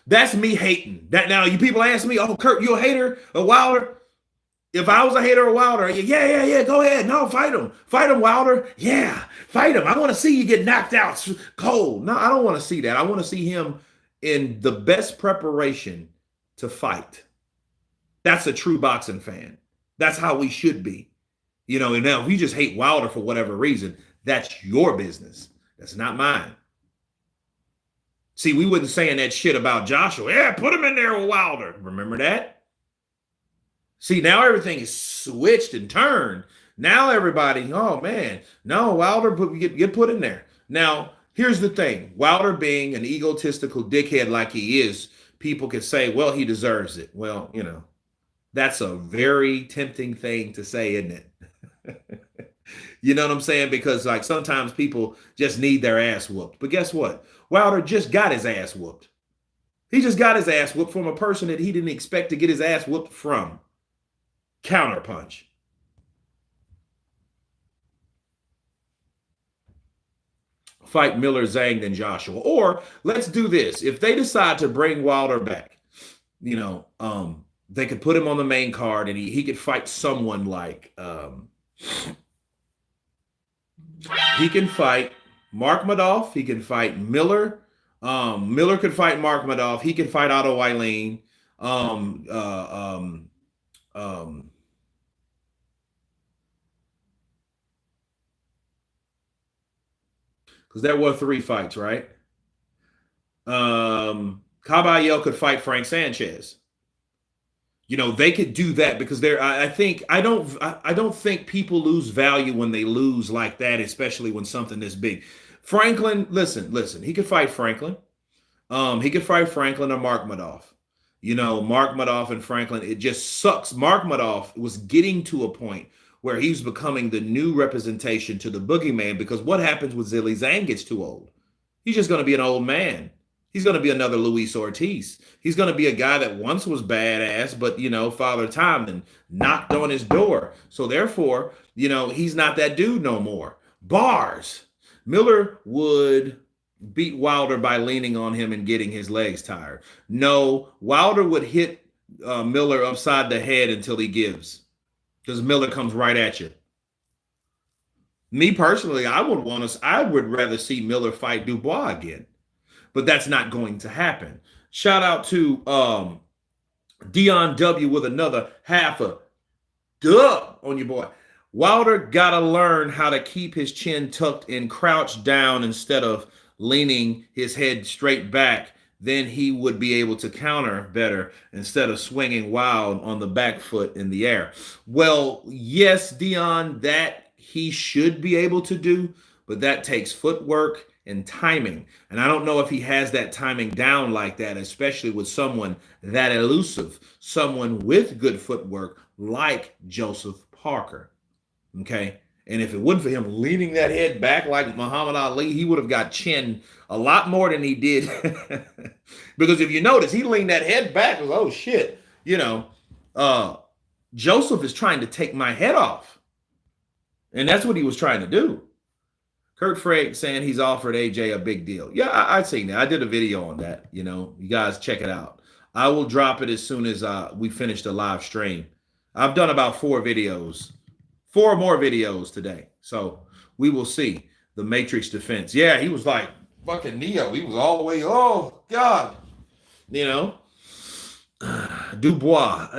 that's me hating. That now you people ask me, oh Kurt, you a hater of Wilder? If I was a hater of Wilder, yeah, go ahead. No, fight him, Wilder. Yeah, fight him. I want to see you get knocked out cold. No, I don't want to see that. I want to see him in the best preparation to fight. That's a true boxing fan. That's how we should be. And now if you just hate Wilder for whatever reason, that's your business. That's not mine. See, we wasn't saying that shit about Joshua. Yeah, put him in there with Wilder. Remember that? See, now everything is switched and turned. Now everybody, oh man, no, Wilder get put in there. Now, here's the thing. Wilder being an egotistical dickhead like he is, people could say, well, he deserves it. Well, that's a very tempting thing to say, isn't it? You know what I'm saying? Because like sometimes people just need their ass whooped. But guess what? Wilder just got his ass whooped. He just got his ass whooped from a person that he didn't expect to get his ass whooped from. Counterpunch. Fight Miller, Zhang, then Joshua. Or let's do this. If they decide to bring Wilder back, they could put him on the main card and he could fight someone like he can fight Mark Madoff. He can fight Miller. Miller could fight Mark Madoff. He can fight Otto Eileen. Because there were 3 fights, right? Caballero could fight Frank Sanchez. They could do that because I don't think people lose value when they lose like that, especially when something this big. Franklin, listen, he could fight Franklin. He could fight Franklin or Mark Madoff. Mark Madoff and Franklin, it just sucks. Mark Madoff was getting to a point where he's becoming the new representation to the boogeyman, because what happens when Zhilei Zhang gets too old? He's just going to be an old man. He's going to be another Luis Ortiz. He's going to be a guy that once was badass, but, Father Time and knocked on his door. So therefore, he's not that dude no more. Bars. Miller would beat Wilder by leaning on him and getting his legs tired. No, Wilder would hit Miller upside the head until he gives, because Miller comes right at you. Me personally, I would rather see Miller fight Dubois again. But that's not going to happen. Shout out to Dion W with another half a dub on your boy. Wilder got to learn how to keep his chin tucked and crouched down instead of leaning his head straight back. Then he would be able to counter better instead of swinging wild on the back foot in the air. Well, yes, Dion, that he should be able to do, but that takes footwork and timing. And I don't know if he has that timing down like that, especially with someone that elusive, someone with good footwork like Joseph Parker. Okay. And if it wasn't for him leaning that head back like Muhammad Ali, he would have got chin a lot more than he did. Because if you notice, he leaned that head back. Was, oh shit. Joseph is trying to take my head off. And that's what he was trying to do. Kurt Frank saying he's offered AJ a big deal. Yeah, I've seen that. I did a video on that. You guys check it out. I will drop it as soon as we finish the live stream. I've done about 4 more videos today. So we will see the Matrix defense. Yeah, he was like fucking Neo. He was all the way, oh, God. Dubois.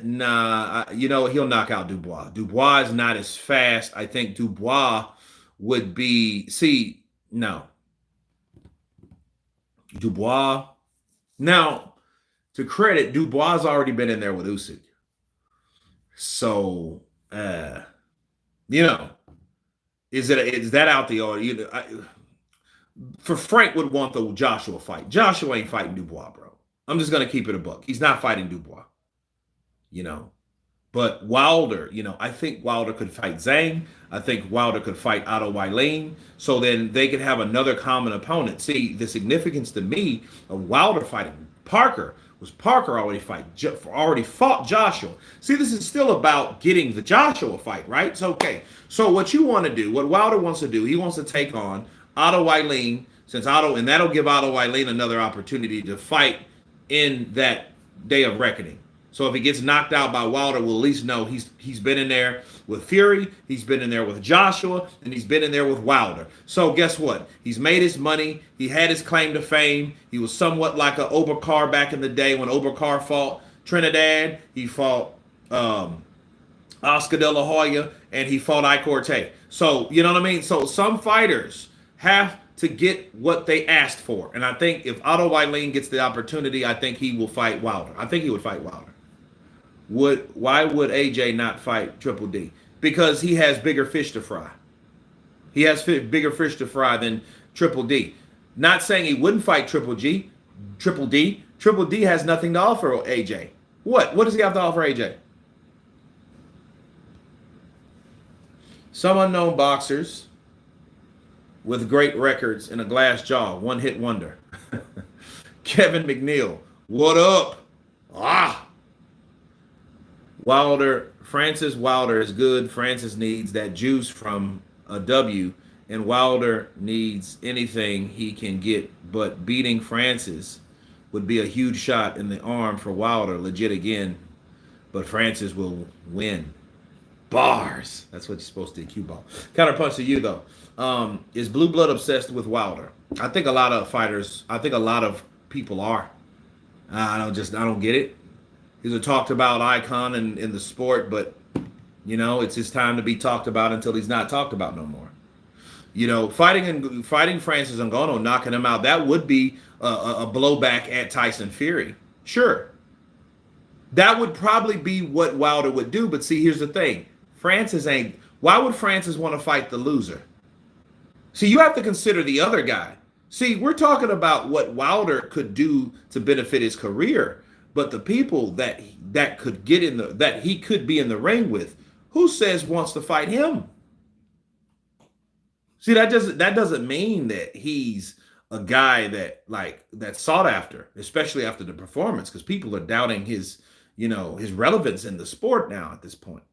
Nah, he'll knock out Dubois. Dubois is not as fast. I think Dubois would be, no. Dubois. Now, to credit, Dubois already been in there with Usyk. So, is that out the order? For Frank would want the Joshua fight. Joshua ain't fighting Dubois, bro. I'm just going to keep it a buck. He's not fighting Dubois. But Wilder, I think Wilder could fight Zhang. I think Wilder could fight Otto Wylien. So then they could have another common opponent. See, the significance to me of Wilder fighting Parker was Parker already fought Joshua. See, this is still about getting the Joshua fight, right? So okay. So what you want to do, what Wilder wants to do, he wants to take on Otto Wylien, and that'll give Otto Wylien another opportunity to fight in that day of reckoning. So if he gets knocked out by Wilder, we'll at least know he's been in there with Fury, he's been in there with Joshua, and he's been in there with Wilder. So guess what? He's made his money. He had his claim to fame. He was somewhat like an Oberkar back in the day when Oberkar fought Trinidad. He fought Oscar De La Hoya, and he fought Ike Corte. So you know what I mean? So some fighters have to get what they asked for. And I think if Otto Wylien gets the opportunity, I think he will fight Wilder. I think he would fight Wilder. Why would AJ not fight Triple D? Because he has bigger fish to fry. He has bigger fish to fry than Triple D. Not saying he wouldn't fight Triple D. Triple D has nothing to offer AJ. What does he have to offer AJ? Some unknown boxers with great records and a glass jaw, one hit wonder. Kevin McNeil, what up? Francis Wilder is good. Francis needs that juice from a W, and Wilder needs anything he can get. But beating Francis would be a huge shot in the arm for Wilder, legit again. But Francis will win. Bars. That's what you're supposed to do, cue ball. Counterpunch to you, though. Is Blue Blood obsessed with Wilder? I think a lot of people are. I don't get it. He's a talked about icon in the sport, but it's his time to be talked about until he's not talked about no more. Fighting Francis Ngannou, knocking him out, that would be a blowback at Tyson Fury. Sure. That would probably be what Wilder would do, but see, here's the thing. Why would Francis want to fight the loser? See, you have to consider the other guy. See, we're talking about what Wilder could do to benefit his career. But the people that he could be in the ring with, who says wants to fight him? See, that doesn't mean that he's a guy that's sought after, especially after the performance, because people are doubting his relevance in the sport now at this point.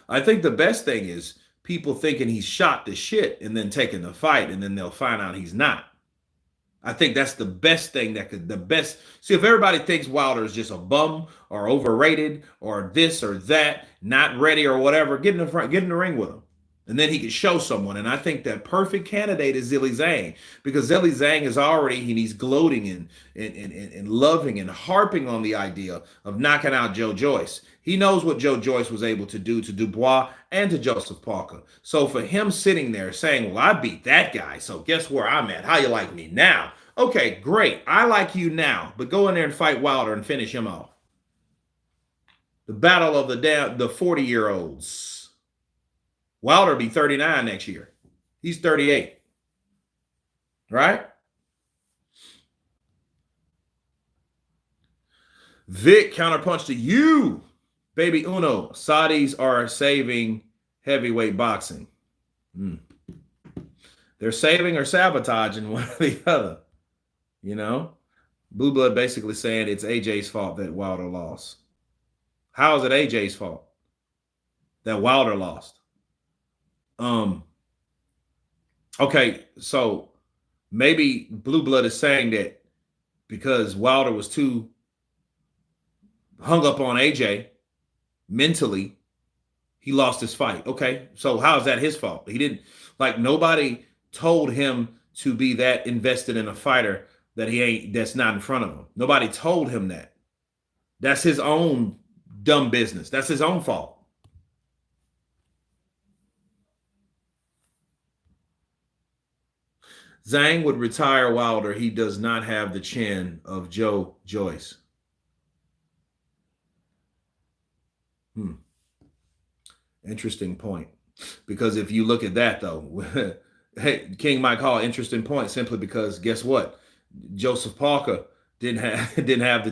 I think the best thing is people thinking he's shot to shit and then taking the fight, and then they'll find out he's not. I think that's the best thing See, if everybody thinks Wilder is just a bum or overrated or this or that, not ready or whatever, get in the ring with him. And then he can show someone. And I think that perfect candidate is Zhilei Zhang, because Zhilei Zhang is already, and he's gloating and loving and harping on the idea of knocking out Joe Joyce. He knows what Joe Joyce was able to do to Dubois and to Joseph Parker. So for him sitting there saying, well, I beat that guy, so guess where I'm at? How you like me now? Okay, great. I like you now, but go in there and fight Wilder and finish him off. The battle of the 40-year-olds. Wilder will be 39 next year. He's 38. Right? Vic, counterpunch to you. Baby Uno, Saudis are saving heavyweight boxing. They're saving or sabotaging one or the other. Blue Blood basically saying it's AJ's fault that Wilder lost. How is it AJ's fault that Wilder lost? Okay, so maybe Blue Blood is saying that because Wilder was too hung up on AJ mentally, he lost his fight. Okay, so how is that his fault? He didn't, nobody told him to be that invested in a fighter that's not in front of him. Nobody told him that. That's his own dumb business. That's his own fault. Zhang would retire Wilder. He does not have the chin of Joe Joyce. Interesting point. Because if you look at that, though, hey, King Mike Hall, interesting point, simply because guess what? Joseph Parker didn't have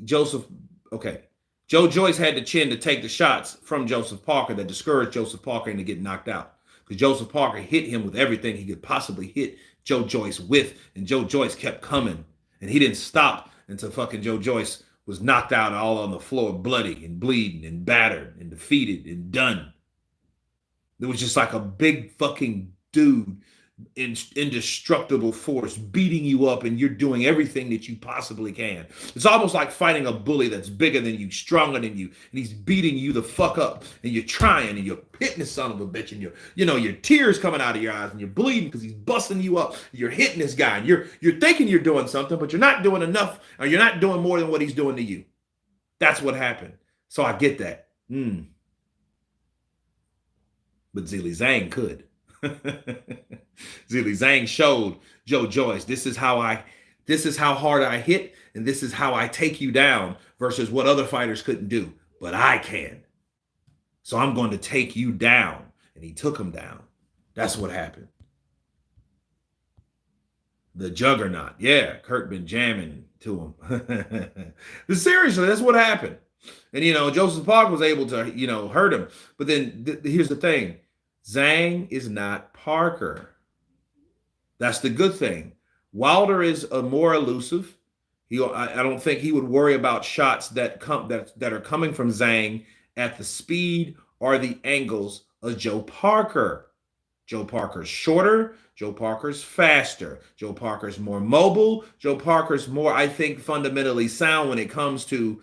Joseph, okay. Joe Joyce had the chin to take the shots from Joseph Parker that discouraged Joseph Parker into getting knocked out. Because Joseph Parker hit him with everything he could possibly hit Joe Joyce with, and Joe Joyce kept coming. And he didn't stop until fucking Joe Joyce was knocked out all on the floor, bloody and bleeding and battered and defeated and done. It was just like a big fucking dude, indestructible force beating you up, and you're doing everything that you possibly can. It's almost like fighting a bully that's bigger than you, stronger than you, and he's beating you the fuck up, and you're trying, and you're hitting the son of a bitch, and your tears coming out of your eyes, and you're bleeding because he's busting you up. You're hitting this guy, and you're thinking you're doing something, but you're not doing enough, or you're not doing more than what he's doing to you. That's what happened. So I get that. But Zhilei Zhang could. Zhilei Zhang showed Joe Joyce, this is how hard I hit, and this is how I take you down versus what other fighters couldn't do. But I can. So I'm going to take you down. And he took him down. That's what happened. The juggernaut. Yeah, Kurt been jamming to him. Seriously, that's what happened. And, Joseph Parker was able to, hurt him. But then here's the thing. Zhang is not Parker. That's the good thing. Wilder is more elusive. I don't think he would worry about shots that are coming from Zhang at the speed or the angles of Joe Parker. Joe Parker's shorter. Joe Parker's faster. Joe Parker's more mobile. Joe Parker's more, I think, fundamentally sound when it comes to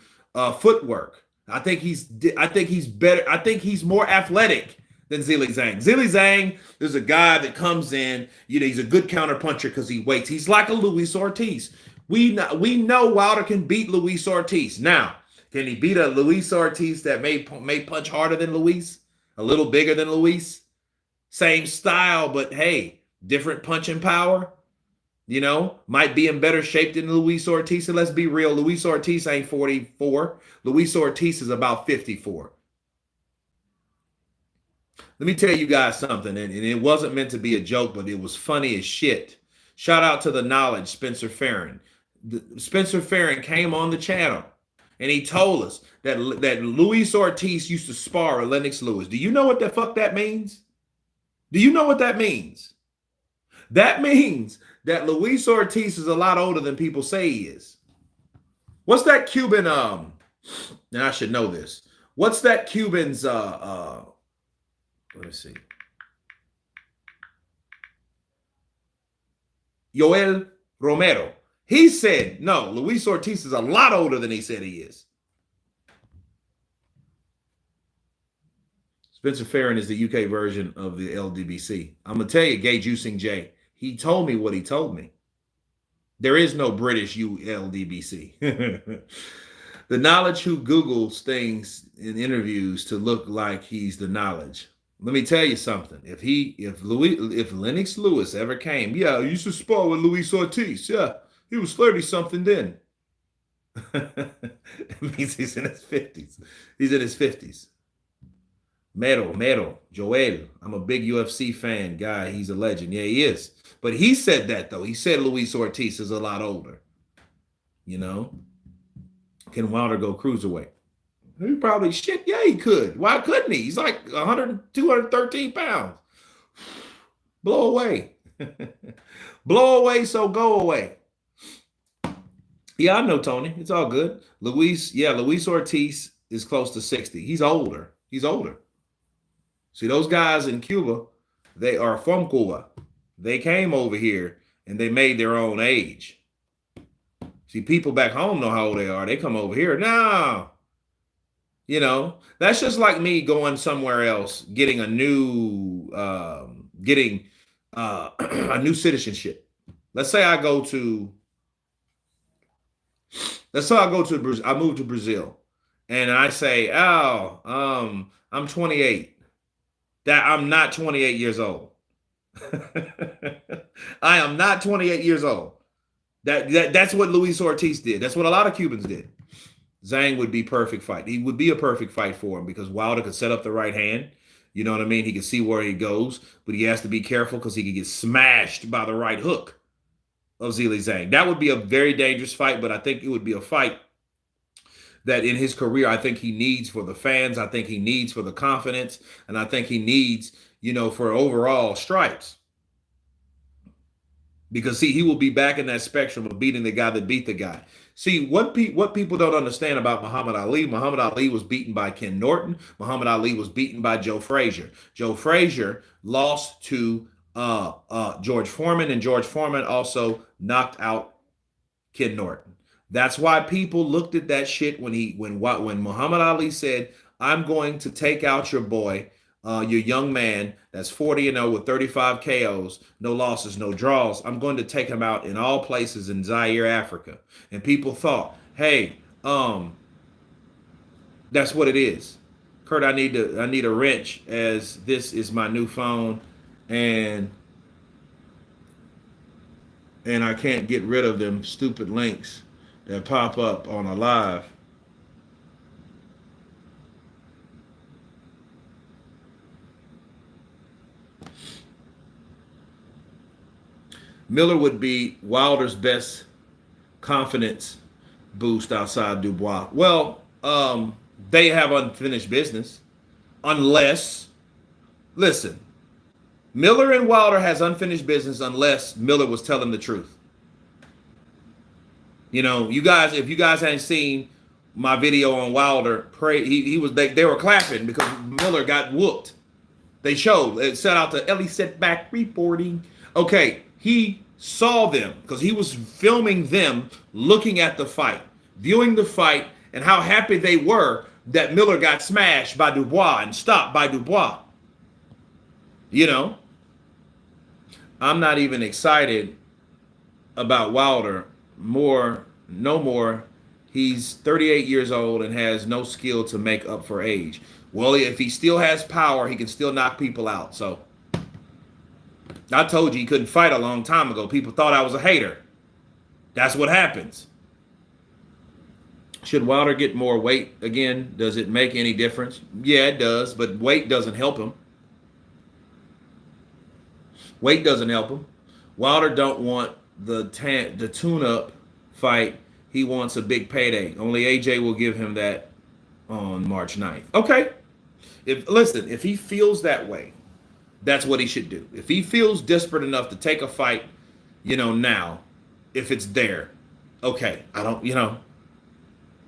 footwork. I think he's better. I think he's more athletic than Zhilei Zhang. Zhilei Zhang is a guy that comes in, he's a good counter puncher because he waits. He's like a Luis Ortiz. We know Wilder can beat Luis Ortiz. Now, can he beat a Luis Ortiz that may punch harder than Luis? A little bigger than Luis? Same style, but hey, different punching power. Might be in better shape than Luis Ortiz. And let's be real, Luis Ortiz ain't 44. Luis Ortiz is about 54. Let me tell you guys something, and it wasn't meant to be a joke, but it was funny as shit. Shout out to the knowledge, Spencer Farron. Spencer Farron came on the channel, and he told us that Luis Ortiz used to spar with Lennox Lewis. Do you know what the fuck that means? Do you know what that means? That means that Luis Ortiz is a lot older than people say he is. What's that Cuban, and I should know this. What's that Cuban's, let me see. Yoel Romero. He said, no, Luis Ortiz is a lot older than he said he is. Spencer Farron is the UK version of the LDBC. I'm going to tell you, Gay Juicing J, he told me what he told me. There is no British LDBC. The knowledge who Googles things in interviews to look like he's the knowledge. Let me tell you something. If Lennox Lewis ever came, I used to spar with Luis Ortiz. Yeah, he was 30-something then. It means he's in his 50s. He's in his 50s. Mero, Joel. I'm a big UFC fan guy. He's a legend. Yeah, he is. But he said that, though. He said Luis Ortiz is a lot older. Can Wilder go cruiserweight? He probably, yeah, he could. Why couldn't he? He's like 213 pounds. Blow away. Blow away, so go away. Yeah, I know, Tony. It's all good. Luis Ortiz is close to 60. He's older. See, those guys in Cuba, they are from Cuba. They came over here and they made their own age. See, people back home know how old they are. They come over here. No. That's just like me going somewhere else, getting a new a new citizenship. Let's say I move to Brazil, and I say, I'm 28. That I'm not 28 years old. I am not 28 years old. That's what Luis Ortiz did. That's what a lot of Cubans did. Zhang would be perfect fight. He would be a perfect fight for him because Wilder could set up the right hand. You know what I mean? He can see where he goes, but he has to be careful because he could get smashed by the right hook of Zhilei Zhang. That would be a very dangerous fight, but I think it would be a fight that in his career, I think he needs for the fans. I think he needs for the confidence. And I think he needs, for overall stripes. Because see, he will be back in that spectrum of beating the guy that beat the guy. See, what people don't understand about Muhammad Ali, Muhammad Ali was beaten by Ken Norton. Muhammad Ali was beaten by Joe Frazier. Joe Frazier lost to George Foreman, and George Foreman also knocked out Ken Norton. That's why people looked at that shit when Muhammad Ali said, "I'm going to take out your boy, your young man that's 40-0 with 35 KOs, no losses, no draws. I'm going to take him out in all places in Zaire, Africa." And people thought, "Hey, that's what it is." Kurt, I need a wrench, as this is my new phone, and I can't get rid of them stupid links that pop up on a live. Miller would be Wilder's best confidence boost outside Dubois. Well, they have unfinished business. Unless, listen, Miller and Wilder has unfinished business unless Miller was telling the truth. You guys, if you guys hadn't seen my video on Wilder, they were clapping because Miller got whooped. They showed it, set out to Ellie Setback reporting. Okay, he saw them because he was filming them looking at the fight, viewing the fight, and how happy they were that Miller got smashed by Dubois and stopped by Dubois. I'm not even excited about Wilder. No more. He's 38 years old and has no skill to make up for age. Well, if he still has power, he can still knock people out. So I told you he couldn't fight a long time ago. People thought I was a hater. That's what happens. Should Wilder get more weight again? Does it make any difference? Yeah, it does, but weight doesn't help him. Weight doesn't help him. Wilder don't want the tune-up fight. He wants a big payday. Only AJ will give him that on March 9th. Okay. If he feels that way, that's what he should do. If he feels desperate enough to take a fight, now, if it's there, okay. I don't,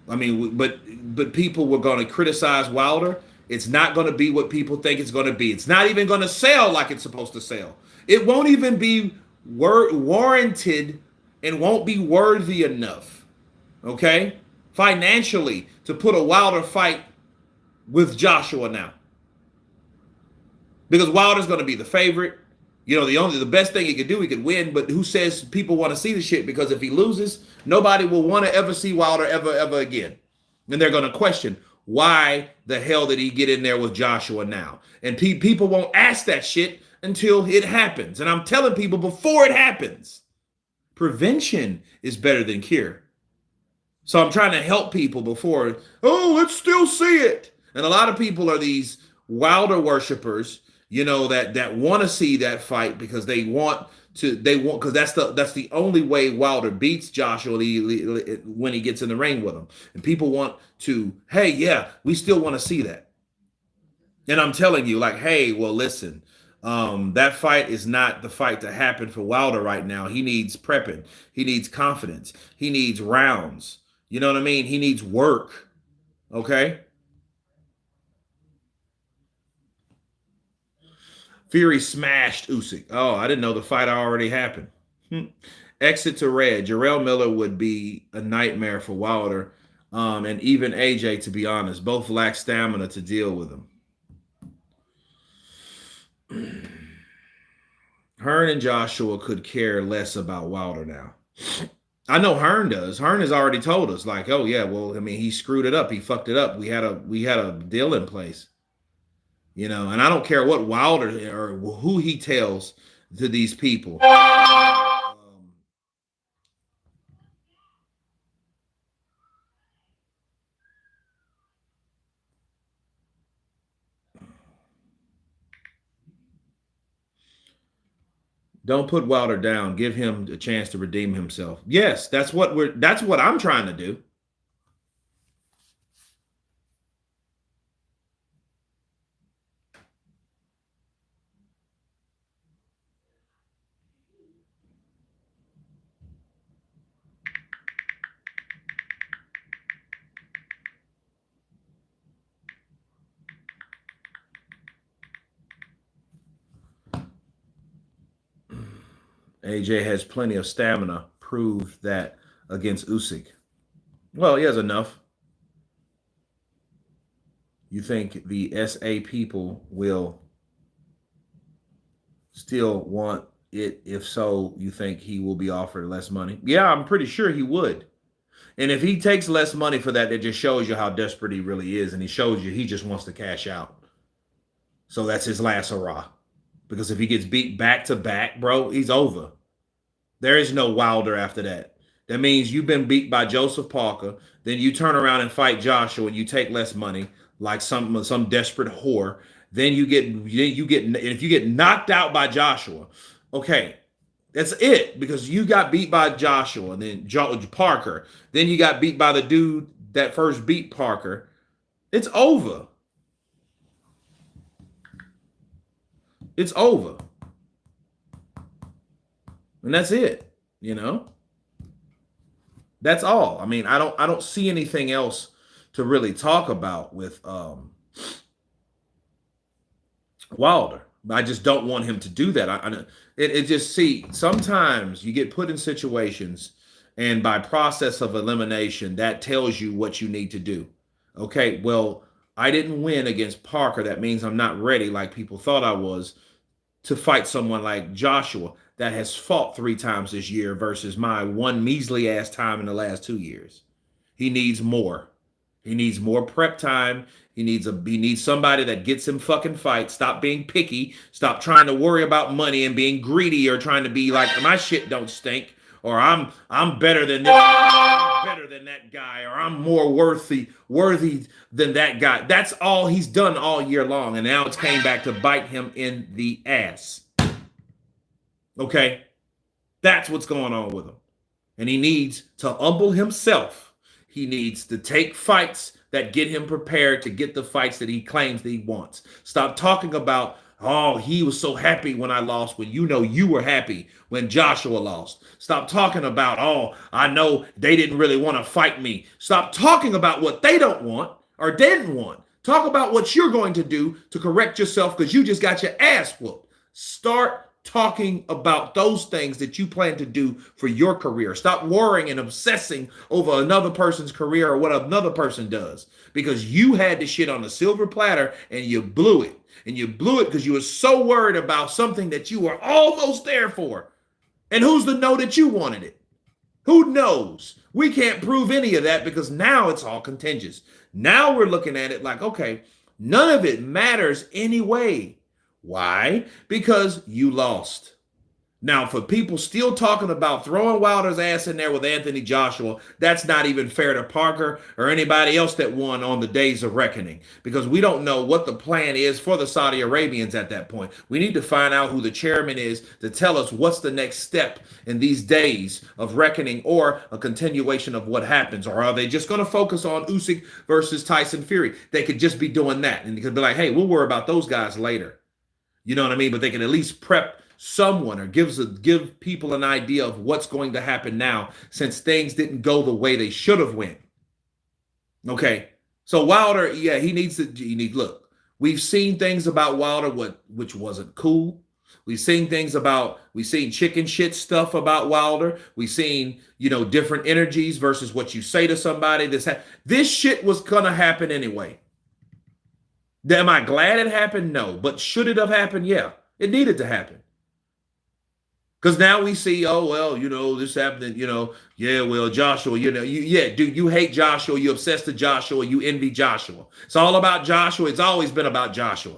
I mean, but people were going to criticize Wilder. It's not going to be what people think it's going to be. It's not even going to sell like it's supposed to sell. It won't even be warranted and won't be worthy enough, okay, financially to put a Wilder fight with Joshua now. Because Wilder's going to be the favorite. The best thing he could do, he could win, but who says people want to see the shit? Because if he loses, nobody will want to ever see Wilder ever again. And they're going to question, why the hell did he get in there with Joshua now? And people won't ask that shit until it happens. And I'm telling people before it happens, prevention is better than cure. So I'm trying to help people before, let's still see it. And a lot of people are these Wilder worshipers, that want to see that fight because because that's the only way Wilder beats Joshua when he gets in the ring with him. And people want to, hey, yeah, we still want to see that. And I'm telling you, like, hey, well, listen, that fight is not the fight to happen for Wilder right now. He needs prepping. He needs confidence. He needs rounds. You know what I mean? He needs work. Okay? Fury smashed Usyk. Oh, I didn't know the fight already happened. Exit to red. Jarrell Miller would be a nightmare for Wilder, and even AJ, to be honest. Both lack stamina to deal with him. Hearn and Joshua could care less about Wilder now. I know Hearn does. Hearn has already told us, like, oh yeah, well, I mean, he screwed it up. He fucked it up. We had a deal in place. And I don't care what Wilder or who he tells to these people. Don't put Wilder down. Give him a chance to redeem himself. Yes, that's what I'm trying to do. AJ has plenty of stamina. Proved that against Usyk. Well, he has enough. You think the SA people will still want it? If so, you think he will be offered less money? Yeah, I'm pretty sure he would. And if he takes less money for that, it just shows you how desperate he really is. And he shows you he just wants to cash out. So that's his last hurrah. Because if he gets beat back to back, bro, he's over. There is no Wilder after that. That means you've been beat by Joseph Parker, then you turn around and fight Joshua and you take less money, like some desperate whore. Then you get if you get knocked out by Joshua, okay, that's it because you got beat by Joshua and then Parker. Then you got beat by the dude that first beat Parker. It's over. It's over. And that's it, you know? That's all. I mean, I don't see anything else to really talk about with Wilder. I just don't want him to do that. It just see sometimes you get put in situations, and by process of elimination, that tells you what you need to do. Okay, well, I didn't win against Parker. That means I'm not ready, like people thought I was, to fight someone like Joshua that has fought 3 times this year versus my one measly ass time in the last 2 years. He needs more. He needs more prep time. He needs somebody that gets him fucking fight. Stop being picky. Stop trying to worry about money and being greedy or trying to be like my shit don't stink or I'm better than this guy, I'm better than that guy, or I'm more worthy than that guy. That's all he's done all year long, and now it's came back to bite him in the ass. Okay, that's what's going on with him, and he needs to humble himself. He needs to take fights that get him prepared to get the fights that he claims that he wants. Stop talking about, oh, he was so happy when I lost, when you know you were happy when Joshua lost. Stop talking about, oh, I know they didn't really want to fight me. Stop talking about what they don't want or didn't want. Talk about what you're going to do to correct yourself because you just got your ass whooped. Start talking about those things that you plan to do for your career. Stop worrying and obsessing over another person's career or what another person does because you had the shit on a silver platter and you blew it. And you blew it because you were so worried about something that you were almost there for. And who's to know that you wanted it? Who knows? We can't prove any of that because now it's all contingent. Now we're looking at it like, okay, none of it matters anyway. Why? Because you lost. Now, for people still talking about throwing Wilder's ass in there with Anthony Joshua, that's not even fair to Parker or anybody else that won on the days of reckoning because we don't know what the plan is for the Saudi Arabians at that point. We need to find out who the chairman is to tell us what's the next step in these days of reckoning or a continuation of what happens. Or are they just going to focus on Usyk versus Tyson Fury? They could just be doing that and they could be like, hey, we'll worry about those guys later. You know what I mean? But they can at least prep someone or give people an idea of what's going to happen now since things didn't go the way they should have went. Okay. So Wilder, yeah, he needs look. We've seen things about Wilder which wasn't cool. We've seen chicken shit stuff about Wilder. We've seen, different energies versus what you say to somebody. This shit was gonna happen anyway. Am I glad it happened? No. But should it have happened? Yeah. It needed to happen. Because now we see, oh, well, this happened, yeah, well, Joshua, dude, you hate Joshua, you obsessed to Joshua, you envy Joshua. It's all about Joshua. It's always been about Joshua.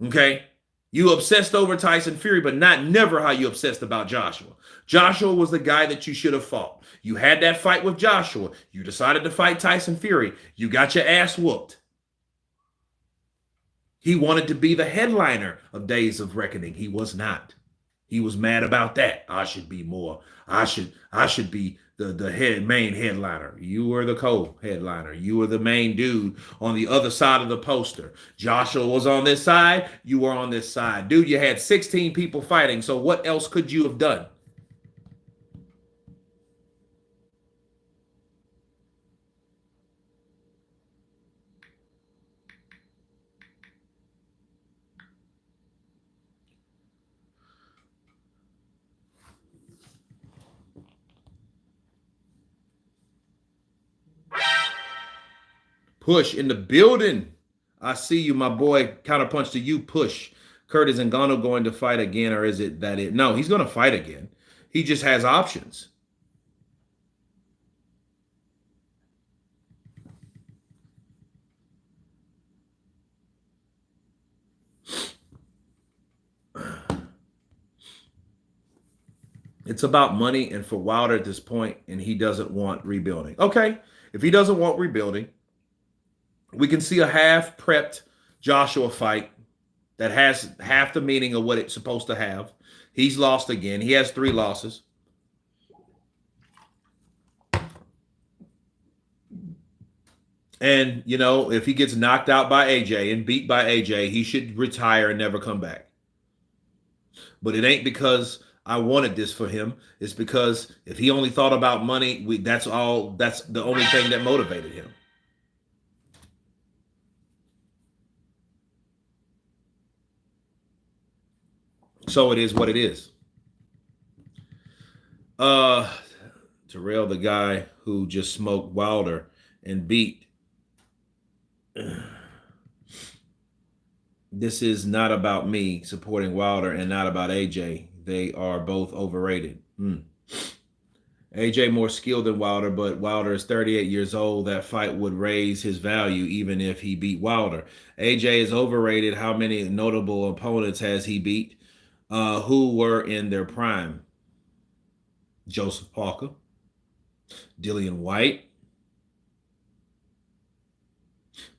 Okay? You obsessed over Tyson Fury, but never how you obsessed about Joshua. Joshua was the guy that you should have fought. You had that fight with Joshua. You decided to fight Tyson Fury. You got your ass whooped. He wanted to be the headliner of Days of Reckoning. He was not. He was mad about that. I should be the main headliner. You were the co-headliner. You were the main dude on the other side of the poster. Joshua was on this side. You were on this side. Dude, you had 16 people fighting. So what else could you have done? Push in the building. I see you, my boy. Counterpunch to you. Push. Kurt, is Ngannou going to fight again, or is it that it? No, he's going to fight again. He just has options. It's about money, and for Wilder at this point, and he doesn't want rebuilding. Okay, if he doesn't want rebuilding, we can see a half prepped Joshua fight that has half the meaning of what it's supposed to have. He's lost again. He has 3 losses. And, you know, if he gets knocked out by AJ and beat by AJ, he should retire and never come back. But it ain't because I wanted this for him. It's because if he only thought about money, that's the only thing that motivated him. So it is what it is. Terrell, the guy who just smoked Wilder and beat. This is not about me supporting Wilder and not about AJ. They are both overrated. AJ more skilled than Wilder, but Wilder is 38 years old. That fight would raise his value even if he beat Wilder. AJ is overrated. How many notable opponents has he beat who were in their prime? Joseph Parker, Dillian White.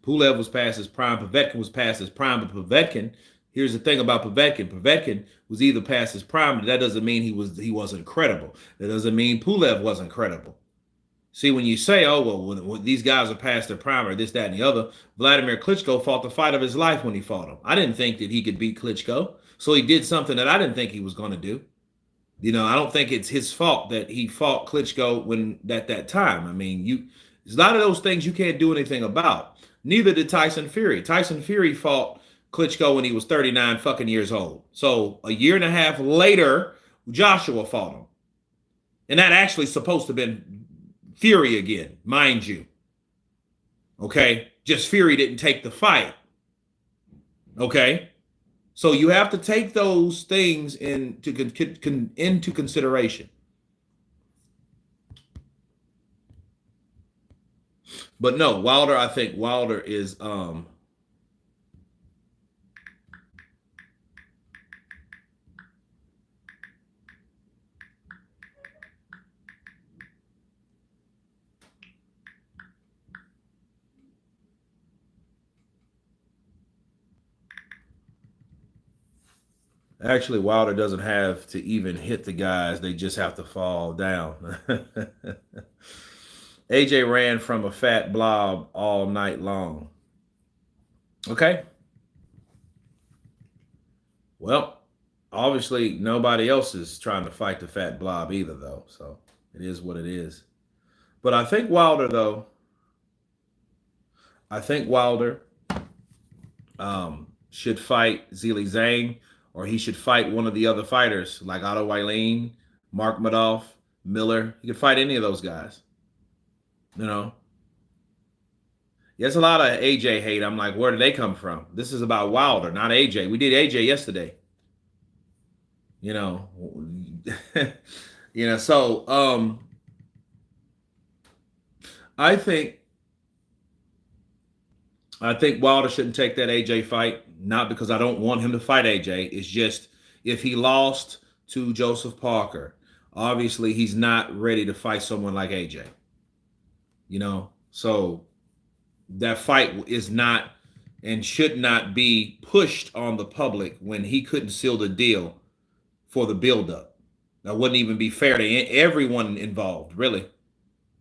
Pulev was past his prime. Povetkin was past his prime. But Povetkin, here's the thing about Povetkin. Povetkin was either past his prime, but that doesn't mean he wasn't credible. That doesn't mean Pulev wasn't credible. See, when you say, oh, well, when these guys are past their prime or this, that, and the other, Vladimir Klitschko fought the fight of his life when he fought him. I didn't think that he could beat Klitschko. So he did something that I didn't think he was going to do. You know, I don't think it's his fault that he fought Klitschko when at that time. I mean, there's a lot of those things you can't do anything about. Neither did Tyson Fury. Tyson Fury fought Klitschko when he was 39 fucking years old. So a year and a half later, Joshua fought him. And that actually supposed to have been Fury again, mind you. Okay? Just Fury didn't take the fight. Okay? So you have to take those things into consideration. But no, Wilder, I think Wilder is actually Wilder doesn't have to even hit the guys, they just have to fall down. AJ ran from a fat blob all night long. Okay. Well, obviously nobody else is trying to fight the fat blob either, though. So it is what it is. But I think Wilder, though, should fight Zhilei Zhang, or he should fight one of the other fighters like Otto Wylien, Mark Madoff, Miller. He could fight any of those guys. You know, there's a lot of AJ hate. I'm like, where did they come from? This is about Wilder, not AJ. We did AJ yesterday. You know, so I think Wilder shouldn't take that AJ fight, not because I don't want him to fight AJ. It's just if he lost to Joseph Parker, obviously he's not ready to fight someone like AJ. You know, so that fight is not and should not be pushed on the public when he couldn't seal the deal for the buildup. That wouldn't even be fair to everyone involved, really.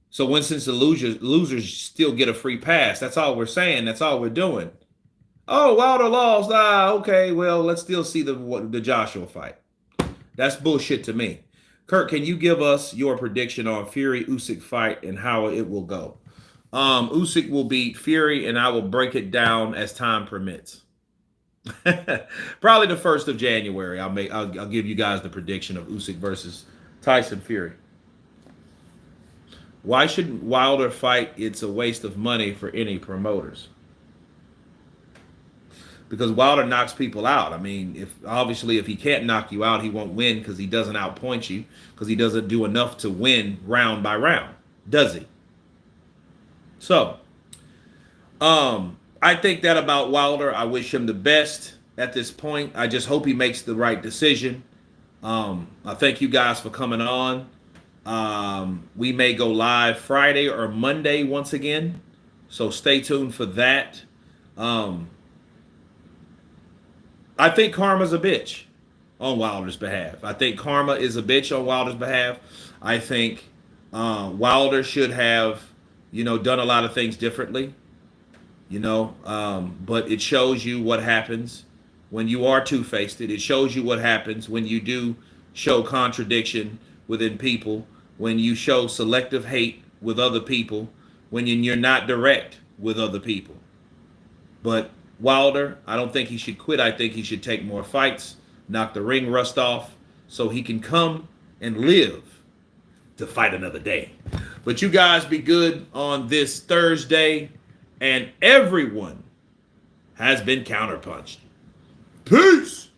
So since the losers still get a free pass, that's all we're saying. That's all we're doing. Oh, Wilder lost. Okay. Well, let's still see the Joshua fight. That's bullshit to me. Kurt, can you give us your prediction on Fury-Usyk fight and how it will go? Usyk will beat Fury, and I will break it down as time permits. Probably the 1st of January. I'll give you guys the prediction of Usyk versus Tyson Fury. Why should Wilder fight? It's a waste of money for any promoters. Because Wilder knocks people out. I mean, if he can't knock you out, he won't win because he doesn't outpoint you because he doesn't do enough to win round by round, does he? So, I think that about Wilder. I wish him the best at this point. I just hope he makes the right decision. I thank you guys for coming on. We may go live Friday or Monday once again, so stay tuned for that. I think Karma's a bitch on Wilder's behalf. I think Karma is a bitch on Wilder's behalf. I think Wilder should have, done a lot of things differently. But it shows you what happens when you are two-faced. It shows you what happens when you do show contradiction within people, when you show selective hate with other people, when you're not direct with other people. But Wilder, I don't think he should quit. I think he should take more fights, knock the ring rust off, so he can come and live to fight another day. But you guys be good on this Thursday, and everyone has been counterpunched. Peace!